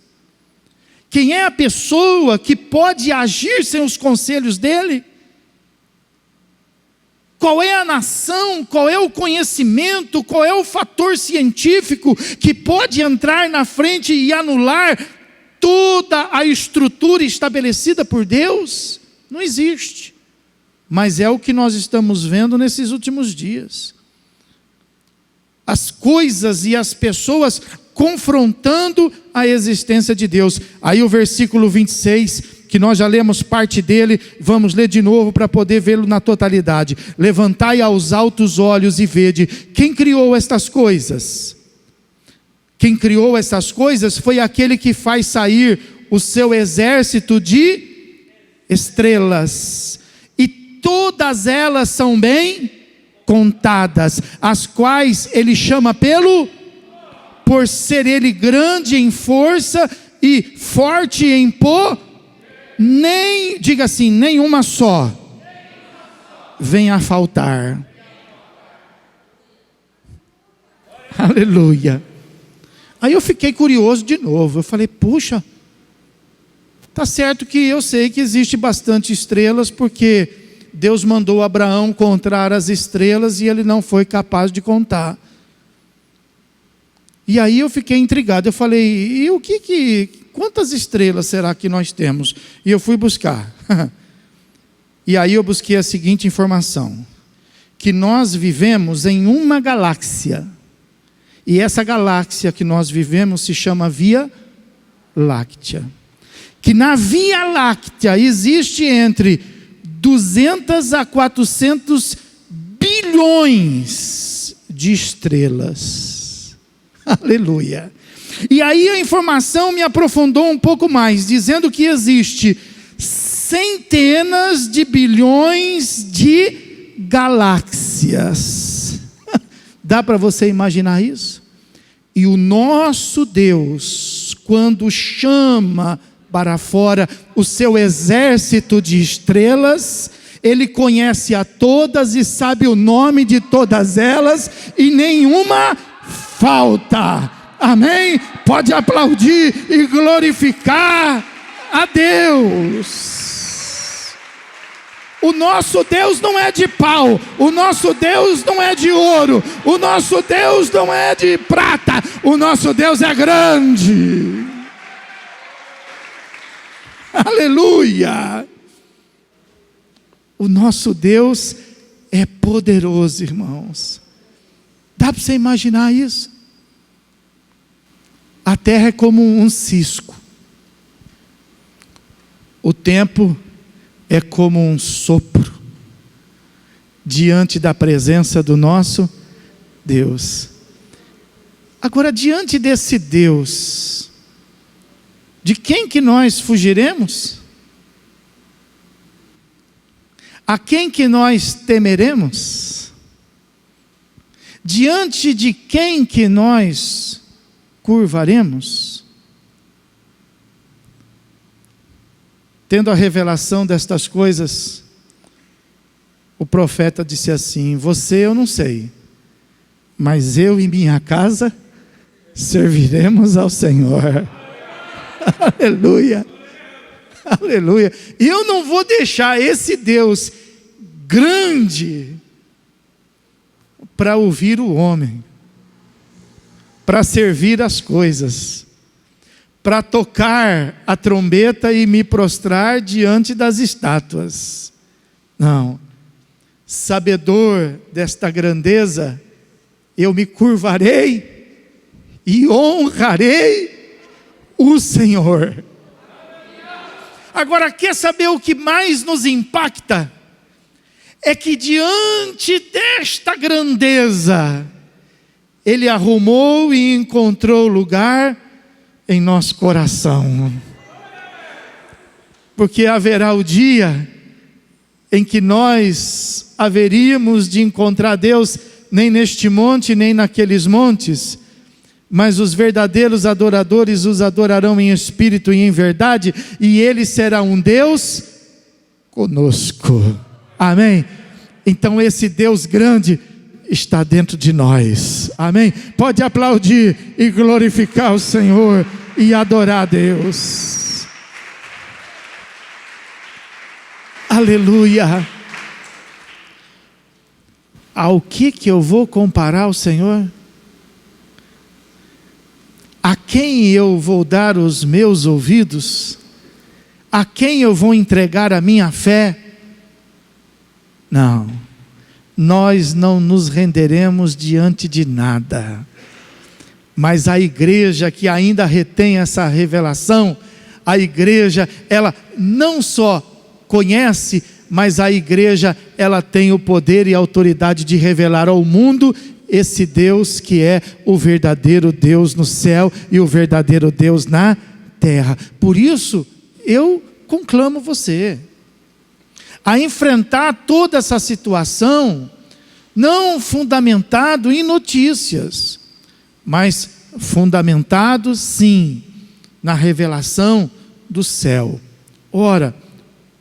Quem é a pessoa que pode agir sem os conselhos dele? Qual é a nação, qual é o conhecimento, qual é o fator científico que pode entrar na frente e anular toda a estrutura estabelecida por Deus? Não existe. Mas é o que nós estamos vendo nesses últimos dias. As coisas e as pessoas confrontando a existência de Deus. Aí o versículo 26, que nós já lemos parte dele, vamos ler de novo para poder vê-lo na totalidade. Levantai aos altos olhos e vede, quem criou estas coisas? Quem criou essas coisas foi aquele que faz sair o seu exército de estrelas, e todas elas são bem contadas, as quais ele chama por ser ele grande em força e forte em diga assim, nenhuma só venha a faltar. Aleluia. Aí eu fiquei curioso de novo, eu falei, puxa, tá certo que eu sei que existe bastante estrelas, porque Deus mandou Abraão contar as estrelas e ele não foi capaz de contar. E aí eu fiquei intrigado, eu falei, e quantas estrelas será que nós temos? E eu fui buscar. E aí eu busquei a seguinte informação, que nós vivemos em uma galáxia. E essa galáxia que nós vivemos se chama Via Láctea. Que na Via Láctea existe entre 200 a 400 bilhões de estrelas. Aleluia. E aí a informação me aprofundou um pouco mais, dizendo que existe centenas de bilhões de galáxias. Dá para você imaginar isso? E o nosso Deus, quando chama para fora o seu exército de estrelas. Ele conhece a todas e sabe o nome de todas elas, e nenhuma falta. Amém? Pode aplaudir e glorificar a Deus. O nosso Deus não é de pau, o nosso Deus não é de ouro, o nosso Deus não é de prata, o nosso Deus é grande. Aleluia! O nosso Deus é poderoso, irmãos. Dá para você imaginar isso? A terra é como um cisco. O tempo é como um sopro diante da presença do nosso Deus. Agora, diante desse Deus, de quem que nós fugiremos? A quem que nós temeremos? Diante de quem que nós curvaremos? Tendo a revelação destas coisas, o profeta disse assim: você eu não sei, mas eu e minha casa serviremos ao Senhor. Aleluia, aleluia. E eu não vou deixar esse Deus grande para ouvir o homem, para servir as coisas, para tocar a trombeta e me prostrar diante das estátuas. Não. Sabedor desta grandeza, eu me curvarei e honrarei o Senhor. Agora, quer saber o que mais nos impacta? É que diante desta grandeza, Ele arrumou e encontrou lugar em nosso coração. Porque haverá o dia em que nós haveríamos de encontrar Deus, nem neste monte, nem naqueles montes, mas os verdadeiros adoradores os adorarão em espírito e em verdade, e Ele será um Deus conosco. Amém? Então esse Deus grande está dentro de nós. Amém? Pode aplaudir e glorificar o Senhor e adorar a Deus. Aleluia. Ao que eu vou comparar o Senhor? A quem eu vou dar os meus ouvidos? A quem eu vou entregar a minha fé? Não, nós não nos renderemos diante de nada. Mas a igreja que ainda retém essa revelação, a igreja, ela não só conhece, mas a igreja, ela tem o poder e a autoridade de revelar ao mundo esse Deus que é o verdadeiro Deus no céu e o verdadeiro Deus na terra. Por isso, eu conclamo você a enfrentar toda essa situação, não fundamentado em notícias, mas fundamentado sim, na revelação do céu. Ora,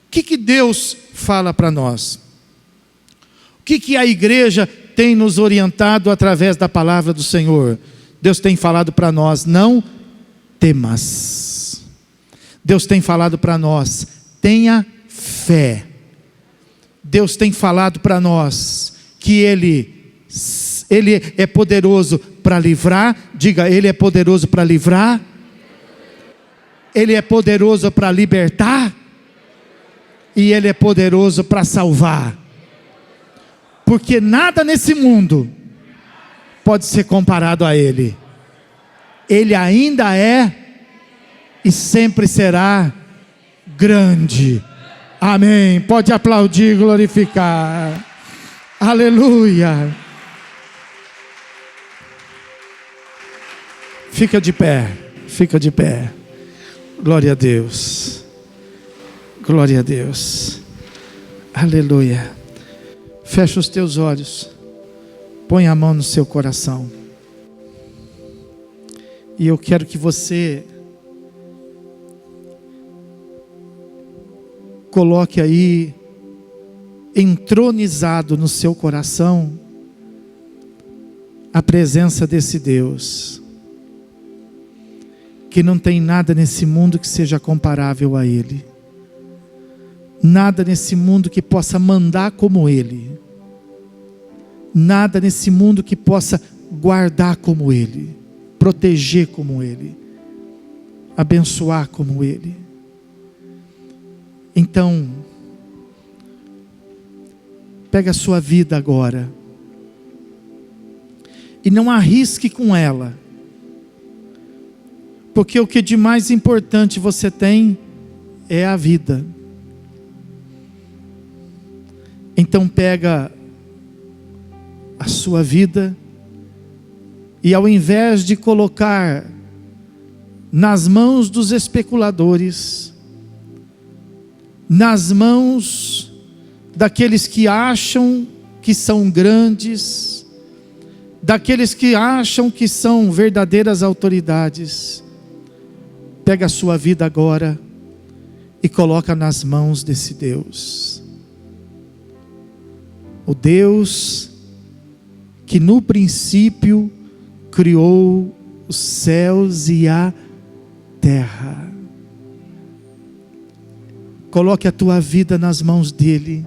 o que Deus fala para nós? O que a igreja tem nos orientado através da palavra do Senhor? Deus tem falado para nós: não temas. Deus tem falado para nós: tenha fé. Deus tem falado para nós que Ele é poderoso para livrar. Diga, Ele é poderoso para livrar. Ele é poderoso para libertar. E Ele é poderoso para salvar. Porque nada nesse mundo pode ser comparado a Ele. Ele ainda é e sempre será grande. Amém. Pode aplaudir e glorificar. Aleluia. Fica de pé. Fica de pé. Glória a Deus. Glória a Deus. Aleluia. Fecha os teus olhos. Põe a mão no seu coração. E eu quero que você coloque aí, entronizado no seu coração, a presença desse Deus, que não tem nada nesse mundo que seja comparável a Ele, nada nesse mundo que possa mandar como Ele, nada nesse mundo que possa guardar como Ele, proteger como Ele, abençoar como Ele. Então, pega a sua vida agora e não arrisque com ela, porque o que de mais importante você tem é a vida. Então pega a sua vida e, ao invés de colocar nas mãos dos especuladores, nas mãos daqueles que acham que são grandes, daqueles que acham que são verdadeiras autoridades, pega a sua vida agora e coloca nas mãos desse Deus. O Deus que no princípio criou os céus e a terra. Coloque a tua vida nas mãos dele.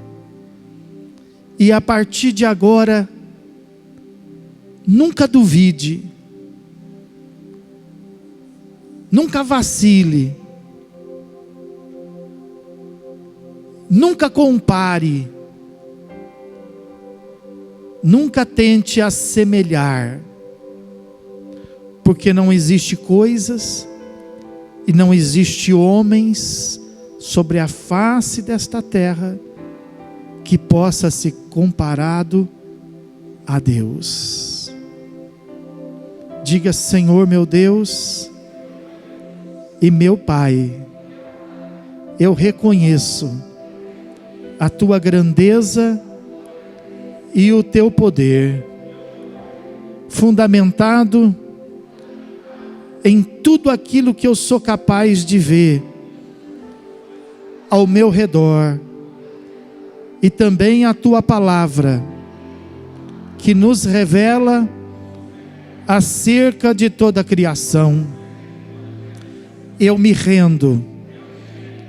E a partir de agora, nunca duvide. Nunca vacile. Nunca compare. Nunca tente assemelhar. Porque não existe coisas e não existe homens sobre a face desta terra que possa ser comparado a Deus. Diga: Senhor meu Deus e meu Pai, eu reconheço a tua grandeza e o teu poder, fundamentado em tudo aquilo que eu sou capaz de ver ao meu redor, e também a tua palavra, que nos revela acerca de toda a criação. Eu me rendo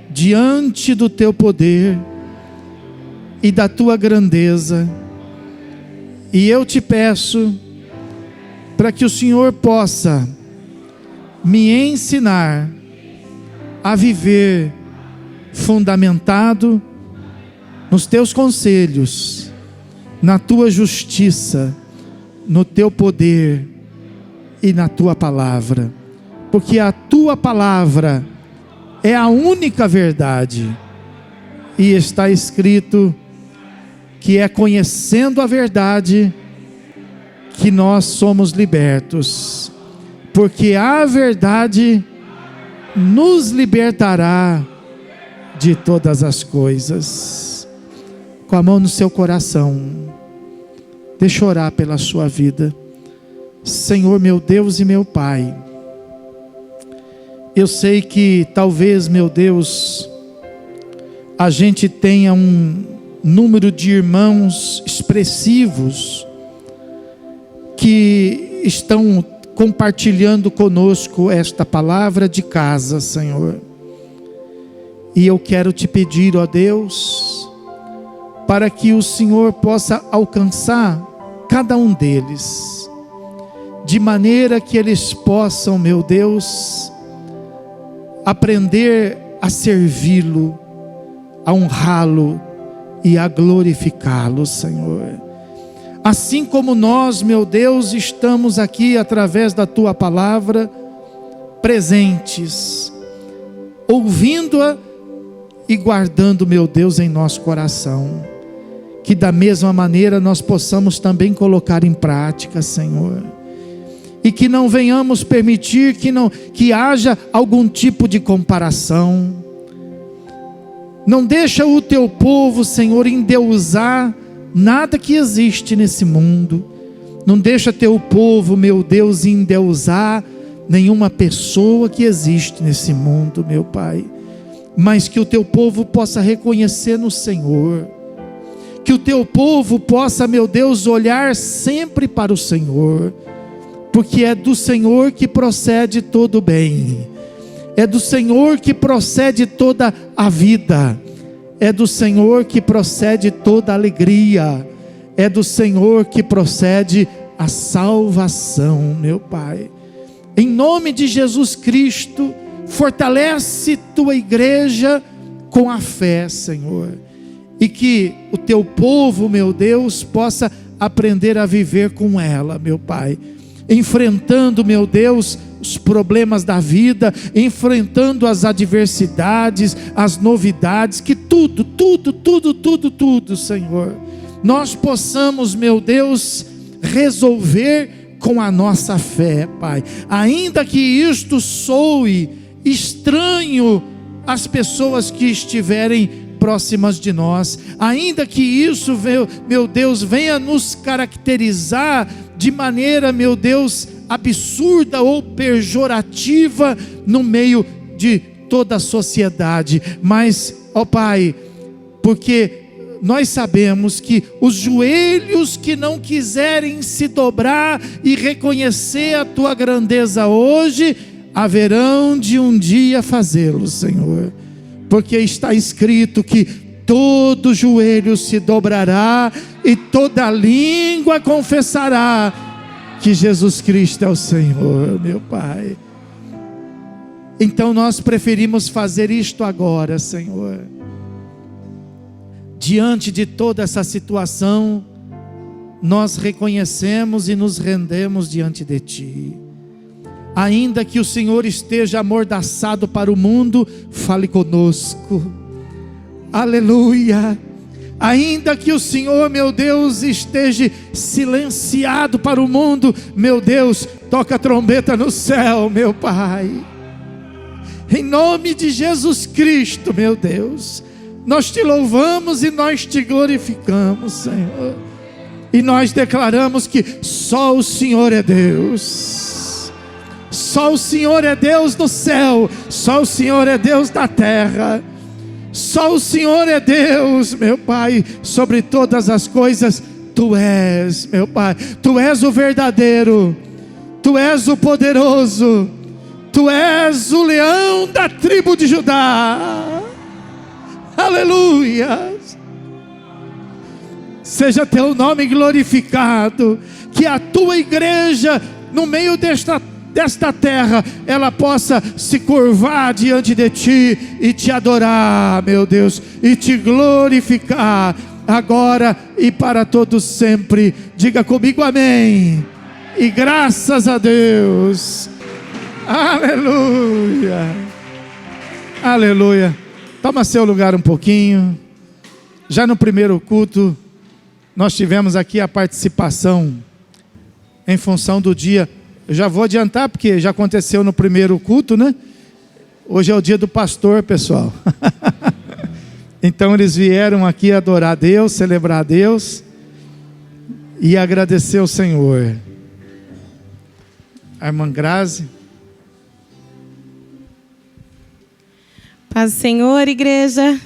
diante do teu poder e da tua grandeza, e eu te peço para que o Senhor possa me ensinar a viver fundamentado nos teus conselhos, na tua justiça, no teu poder e na tua palavra, porque a tua palavra é a única verdade, e está escrito que é conhecendo a verdade que nós somos libertos, porque a verdade nos libertará de todas as coisas. Com a mão no seu coração, deixa eu orar pela sua vida. Senhor meu Deus e meu Pai, eu sei que talvez, meu Deus, a gente tenha um número de irmãos expressivos que estão compartilhando conosco esta palavra de casa, Senhor. E eu quero te pedir, ó Deus, para que o Senhor possa alcançar cada um deles, de maneira que eles possam, meu Deus, aprender a servi-lo, a honrá-lo e a glorificá-lo, Senhor. Assim como nós, meu Deus, estamos aqui através da tua palavra, presentes, ouvindo-a e guardando, meu Deus, em nosso coração, que da mesma maneira nós possamos também colocar em prática, Senhor, e que não venhamos permitir que haja algum tipo de comparação. Não deixa o teu povo, Senhor, endeusar nada que existe nesse mundo. Não deixa teu povo, meu Deus, endeusar nenhuma pessoa que existe nesse mundo, meu Pai. mas que o teu povo possa reconhecer no Senhor. Que o teu povo possa, meu Deus, olhar sempre para o Senhor, porque é do Senhor que procede todo o bem, é do Senhor que procede toda a vida, é do Senhor que procede toda a alegria, é do Senhor que procede a salvação, meu Pai. Em nome de Jesus Cristo, fortalece tua igreja com a fé, Senhor, e que o teu povo, meu Deus, possa aprender a viver com ela, meu Pai, enfrentando, meu Deus, os problemas da vida, enfrentando as adversidades, as novidades, que tudo, Senhor, nós possamos, meu Deus, resolver com a nossa fé, Pai, ainda que isto soe estranho às pessoas que estiverem próximas de nós, ainda que isso, meu Deus, venha nos caracterizar de maneira, meu Deus, absurda ou pejorativa no meio de toda a sociedade, mas, ó Pai, porque nós sabemos que os joelhos que não quiserem se dobrar e reconhecer a tua grandeza hoje, haverão de um dia fazê-lo, Senhor, porque está escrito que todo joelho se dobrará e toda língua confessará que Jesus Cristo é o Senhor, meu Pai. Então nós preferimos fazer isto agora, Senhor. Diante de toda essa situação, nós reconhecemos e nos rendemos diante de Ti. Ainda que o Senhor esteja amordaçado para o mundo, fale conosco. Aleluia. Ainda que o Senhor, meu Deus, esteja silenciado para o mundo, meu Deus, toca a trombeta no céu, meu Pai. Em nome de Jesus Cristo, meu Deus, nós te louvamos e nós te glorificamos, Senhor. E nós declaramos que só o Senhor é Deus. Só o Senhor é Deus no céu, só o Senhor é Deus na terra, só o Senhor é Deus, meu Pai, sobre todas as coisas. Tu és, meu Pai, Tu és o verdadeiro, Tu és o poderoso, Tu és o leão da tribo de Judá. Aleluia. Seja Teu nome glorificado, que a Tua igreja no meio desta terra, ela possa se curvar diante de Ti e Te adorar, meu Deus, e Te glorificar, agora e para todos sempre. Diga comigo amém, e graças a Deus. Aleluia, aleluia. Toma seu lugar um pouquinho. Já no primeiro culto, nós tivemos aqui a participação em função do dia. Eu já vou adiantar, porque já aconteceu no primeiro culto, né? Hoje é o dia do pastor, pessoal. Então eles vieram aqui adorar a Deus, celebrar a Deus e agradecer ao Senhor. A irmã Grazi. Paz do Senhor, igreja.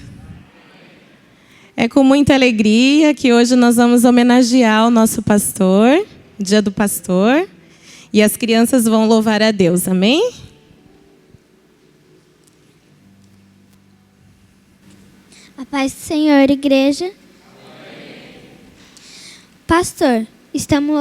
É com muita alegria que hoje nós vamos homenagear o nosso pastor, dia do pastor. E as crianças vão louvar a Deus, amém? A paz do Senhor, igreja. Amém. Pastor, estamos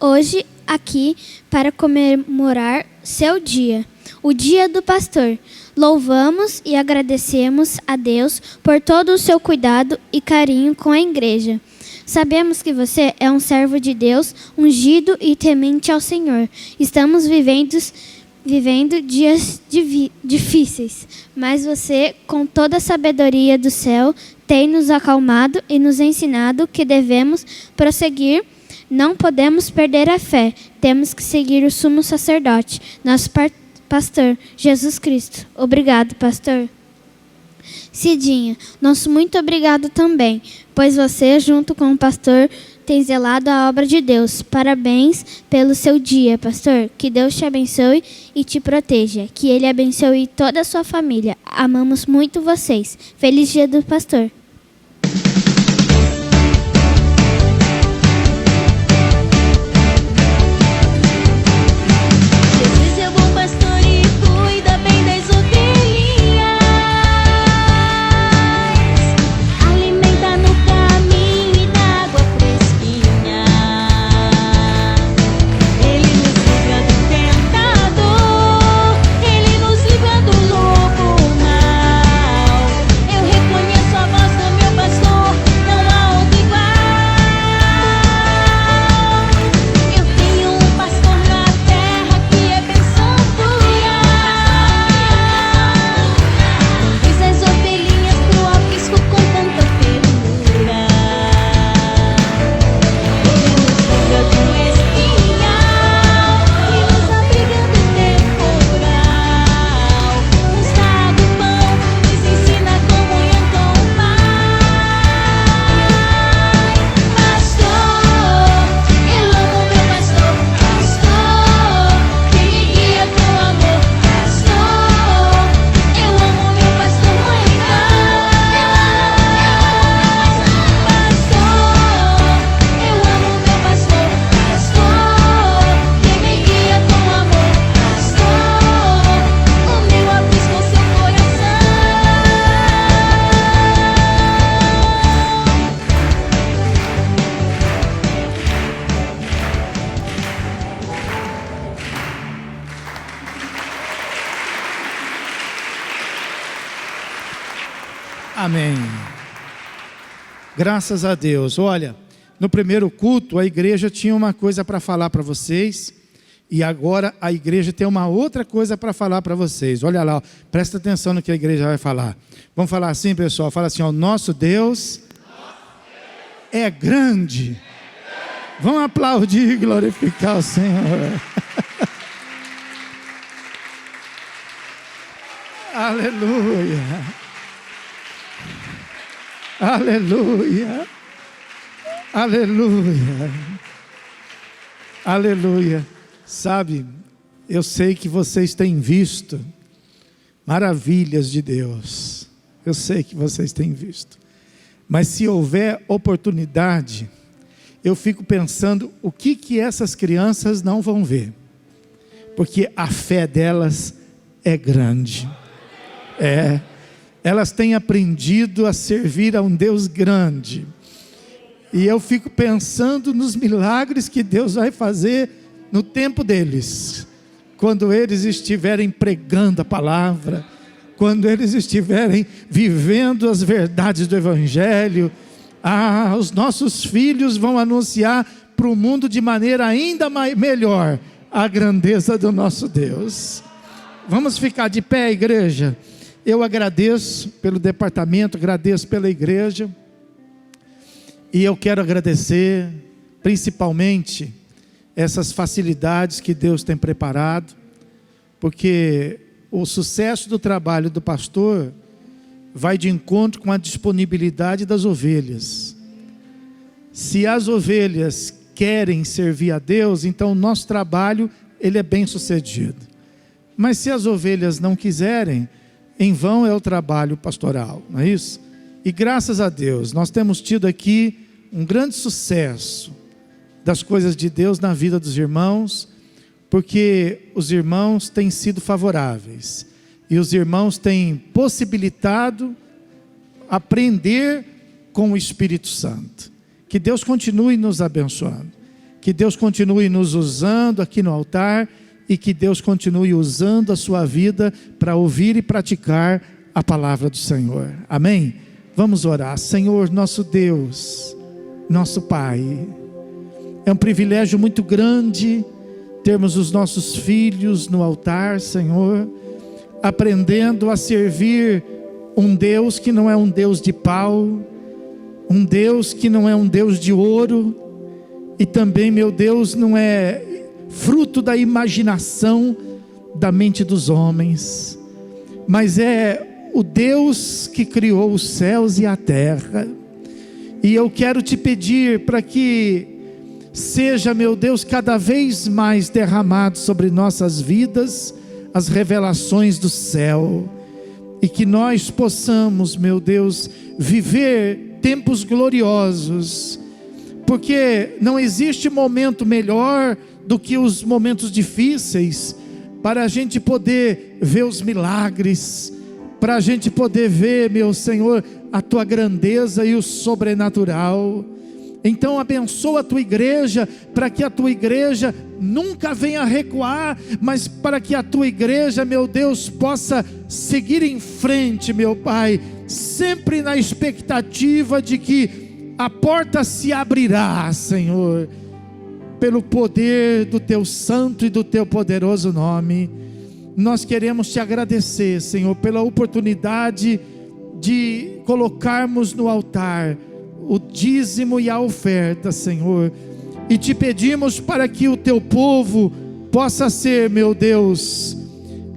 hoje aqui para comemorar seu dia, o dia do pastor. Louvamos e agradecemos a Deus por todo o seu cuidado e carinho com a igreja. Sabemos que você é um servo de Deus, ungido e temente ao Senhor. Estamos vivendo dias difíceis, mas você, com toda a sabedoria do céu, tem nos acalmado e nos ensinado que devemos prosseguir. Não podemos perder a fé. Temos que seguir o sumo sacerdote, nosso pastor, Jesus Cristo. Obrigado, pastor. Cidinha, nosso muito obrigado também, pois você, junto com o pastor, tem zelado a obra de Deus. Parabéns pelo seu dia, pastor. Que Deus te abençoe e te proteja. Que Ele abençoe toda a sua família. Amamos muito vocês. Feliz dia do pastor. Jesus é bom pastor e cuida bem das ovelhinhas. Alimenta no caminho e dá água fresquinha. Ele nos livra do tentador, Ele nos livra do lobo mau. Eu reconheço a voz do meu pastor, não há outro igual. Eu tenho um pastor na terra que é bênção pura. Conduz as ovelhinhas pro aprisco com tanta ternura. Ele nos livra do espinhal e nos abriga do temporal. Nos dá do pão, nos ensina a comunhão com o Pai. Pastor, eu amo meu pastor. Pastor, que me guia com amor. Pastor, eu amo meu pastor muito. Pastor, eu amo meu pastor. Pastor, que me guia com amor. Pastor, o meu aprisco, seu coração. Amém. Graças a Deus. Olha, no primeiro culto a igreja tinha uma coisa para falar para vocês, e agora a igreja tem uma outra coisa para falar para vocês. Olha lá, ó, presta atenção no que a igreja vai falar. Vamos falar assim, pessoal? Fala assim, ó, nosso Deus é grande. Vamos aplaudir e glorificar o Senhor. Aleluia. Aleluia. Aleluia. Aleluia. Sabe, eu sei que vocês têm visto maravilhas de Deus. Eu sei que vocês têm visto. Mas se houver oportunidade, eu fico pensando o que essas crianças não vão ver. Porque a fé delas é grande. Elas têm aprendido a servir a um Deus grande. E eu fico pensando nos milagres que Deus vai fazer no tempo deles. Quando eles estiverem pregando a palavra, quando eles estiverem vivendo as verdades do Evangelho, os nossos filhos vão anunciar para o mundo de maneira ainda melhor a grandeza do nosso Deus. Vamos ficar de pé, igreja. Eu agradeço pelo departamento, agradeço pela igreja, e eu quero agradecer principalmente essas facilidades que Deus tem preparado, porque o sucesso do trabalho do pastor vai de encontro com a disponibilidade das ovelhas. Se as ovelhas querem servir a Deus, então o nosso trabalho ele é bem sucedido. Mas se as ovelhas não quiserem, em vão é o trabalho pastoral, não é isso? E graças a Deus, nós temos tido aqui um grande sucesso das coisas de Deus na vida dos irmãos, porque os irmãos têm sido favoráveis, e os irmãos têm possibilitado aprender com o Espírito Santo. Que Deus continue nos abençoando, que Deus continue nos usando aqui no altar, e que Deus continue usando a sua vida para ouvir e praticar a palavra do Senhor. Amém? Vamos orar. Senhor, nosso Deus, nosso Pai, é um privilégio muito grande termos os nossos filhos no altar, Senhor, aprendendo a servir um Deus que não é um Deus de pau, um Deus que não é um Deus de ouro, e também, meu Deus, não é fruto da imaginação da mente dos homens, mas é o Deus que criou os céus e a terra. E eu quero te pedir para que seja, meu Deus, cada vez mais derramado sobre nossas vidas as revelações do céu, e que nós possamos, meu Deus, viver tempos gloriosos, porque não existe momento melhor do que os momentos difíceis, para a gente poder ver os milagres, para a gente poder ver, meu Senhor, a tua grandeza e o sobrenatural. Então abençoa a tua igreja, para que a tua igreja nunca venha recuar, mas para que a tua igreja, meu Deus, possa seguir em frente, meu Pai, sempre na expectativa de que a porta se abrirá, Senhor, pelo poder do teu santo e do teu poderoso nome. Nós queremos te agradecer, Senhor, pela oportunidade de colocarmos no altar o dízimo e a oferta, Senhor, e te pedimos para que o teu povo possa ser, meu Deus,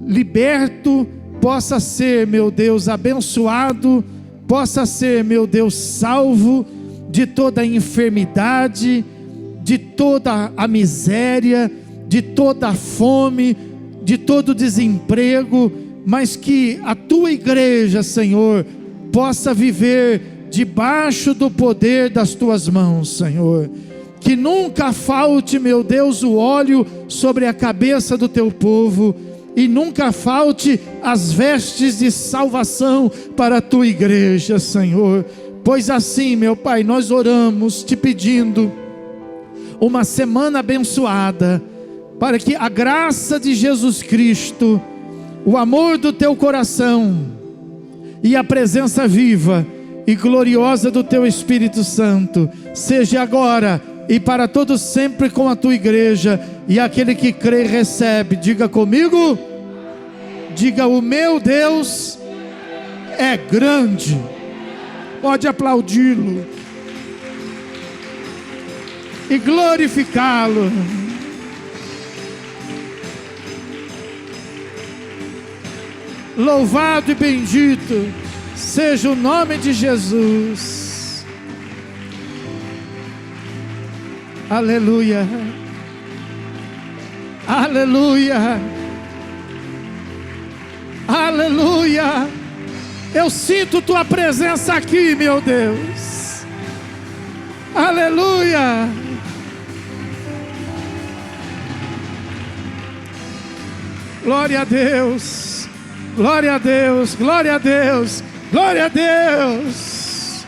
liberto, possa ser, meu Deus, abençoado, possa ser, meu Deus, salvo de toda a enfermidade, de toda a miséria, de toda a fome, de todo o desemprego, mas que a tua igreja, Senhor, possa viver debaixo do poder das tuas mãos, Senhor. Que nunca falte, meu Deus, o óleo sobre a cabeça do teu povo, e nunca falte as vestes de salvação para a tua igreja, Senhor. Pois assim, meu Pai, nós oramos te pedindo uma semana abençoada, para que a graça de Jesus Cristo, o amor do teu coração e a presença viva e gloriosa do teu Espírito Santo seja agora e para todos sempre com a tua igreja. E aquele que crê e recebe, diga comigo, diga: o meu Deus é grande. Pode aplaudi-lo e glorificá-lo. Louvado e bendito seja o nome de Jesus. Aleluia, aleluia, aleluia. Eu sinto tua presença aqui, meu Deus. Aleluia. Glória a Deus, glória a Deus, glória a Deus, glória a Deus,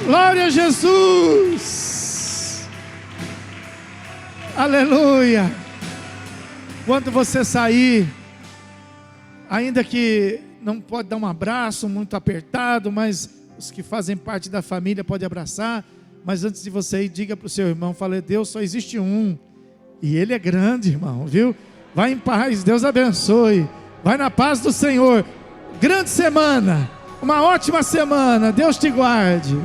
glória a Jesus. Aleluia. Quando você sair, ainda que não pode dar um abraço muito apertado, mas os que fazem parte da família podem abraçar. Mas antes de você ir, diga para o seu irmão, fale: Deus só existe um, e Ele é grande, irmão, viu? Vai em paz, Deus abençoe. Vai na paz do Senhor. Grande semana, uma ótima semana, Deus te guarde.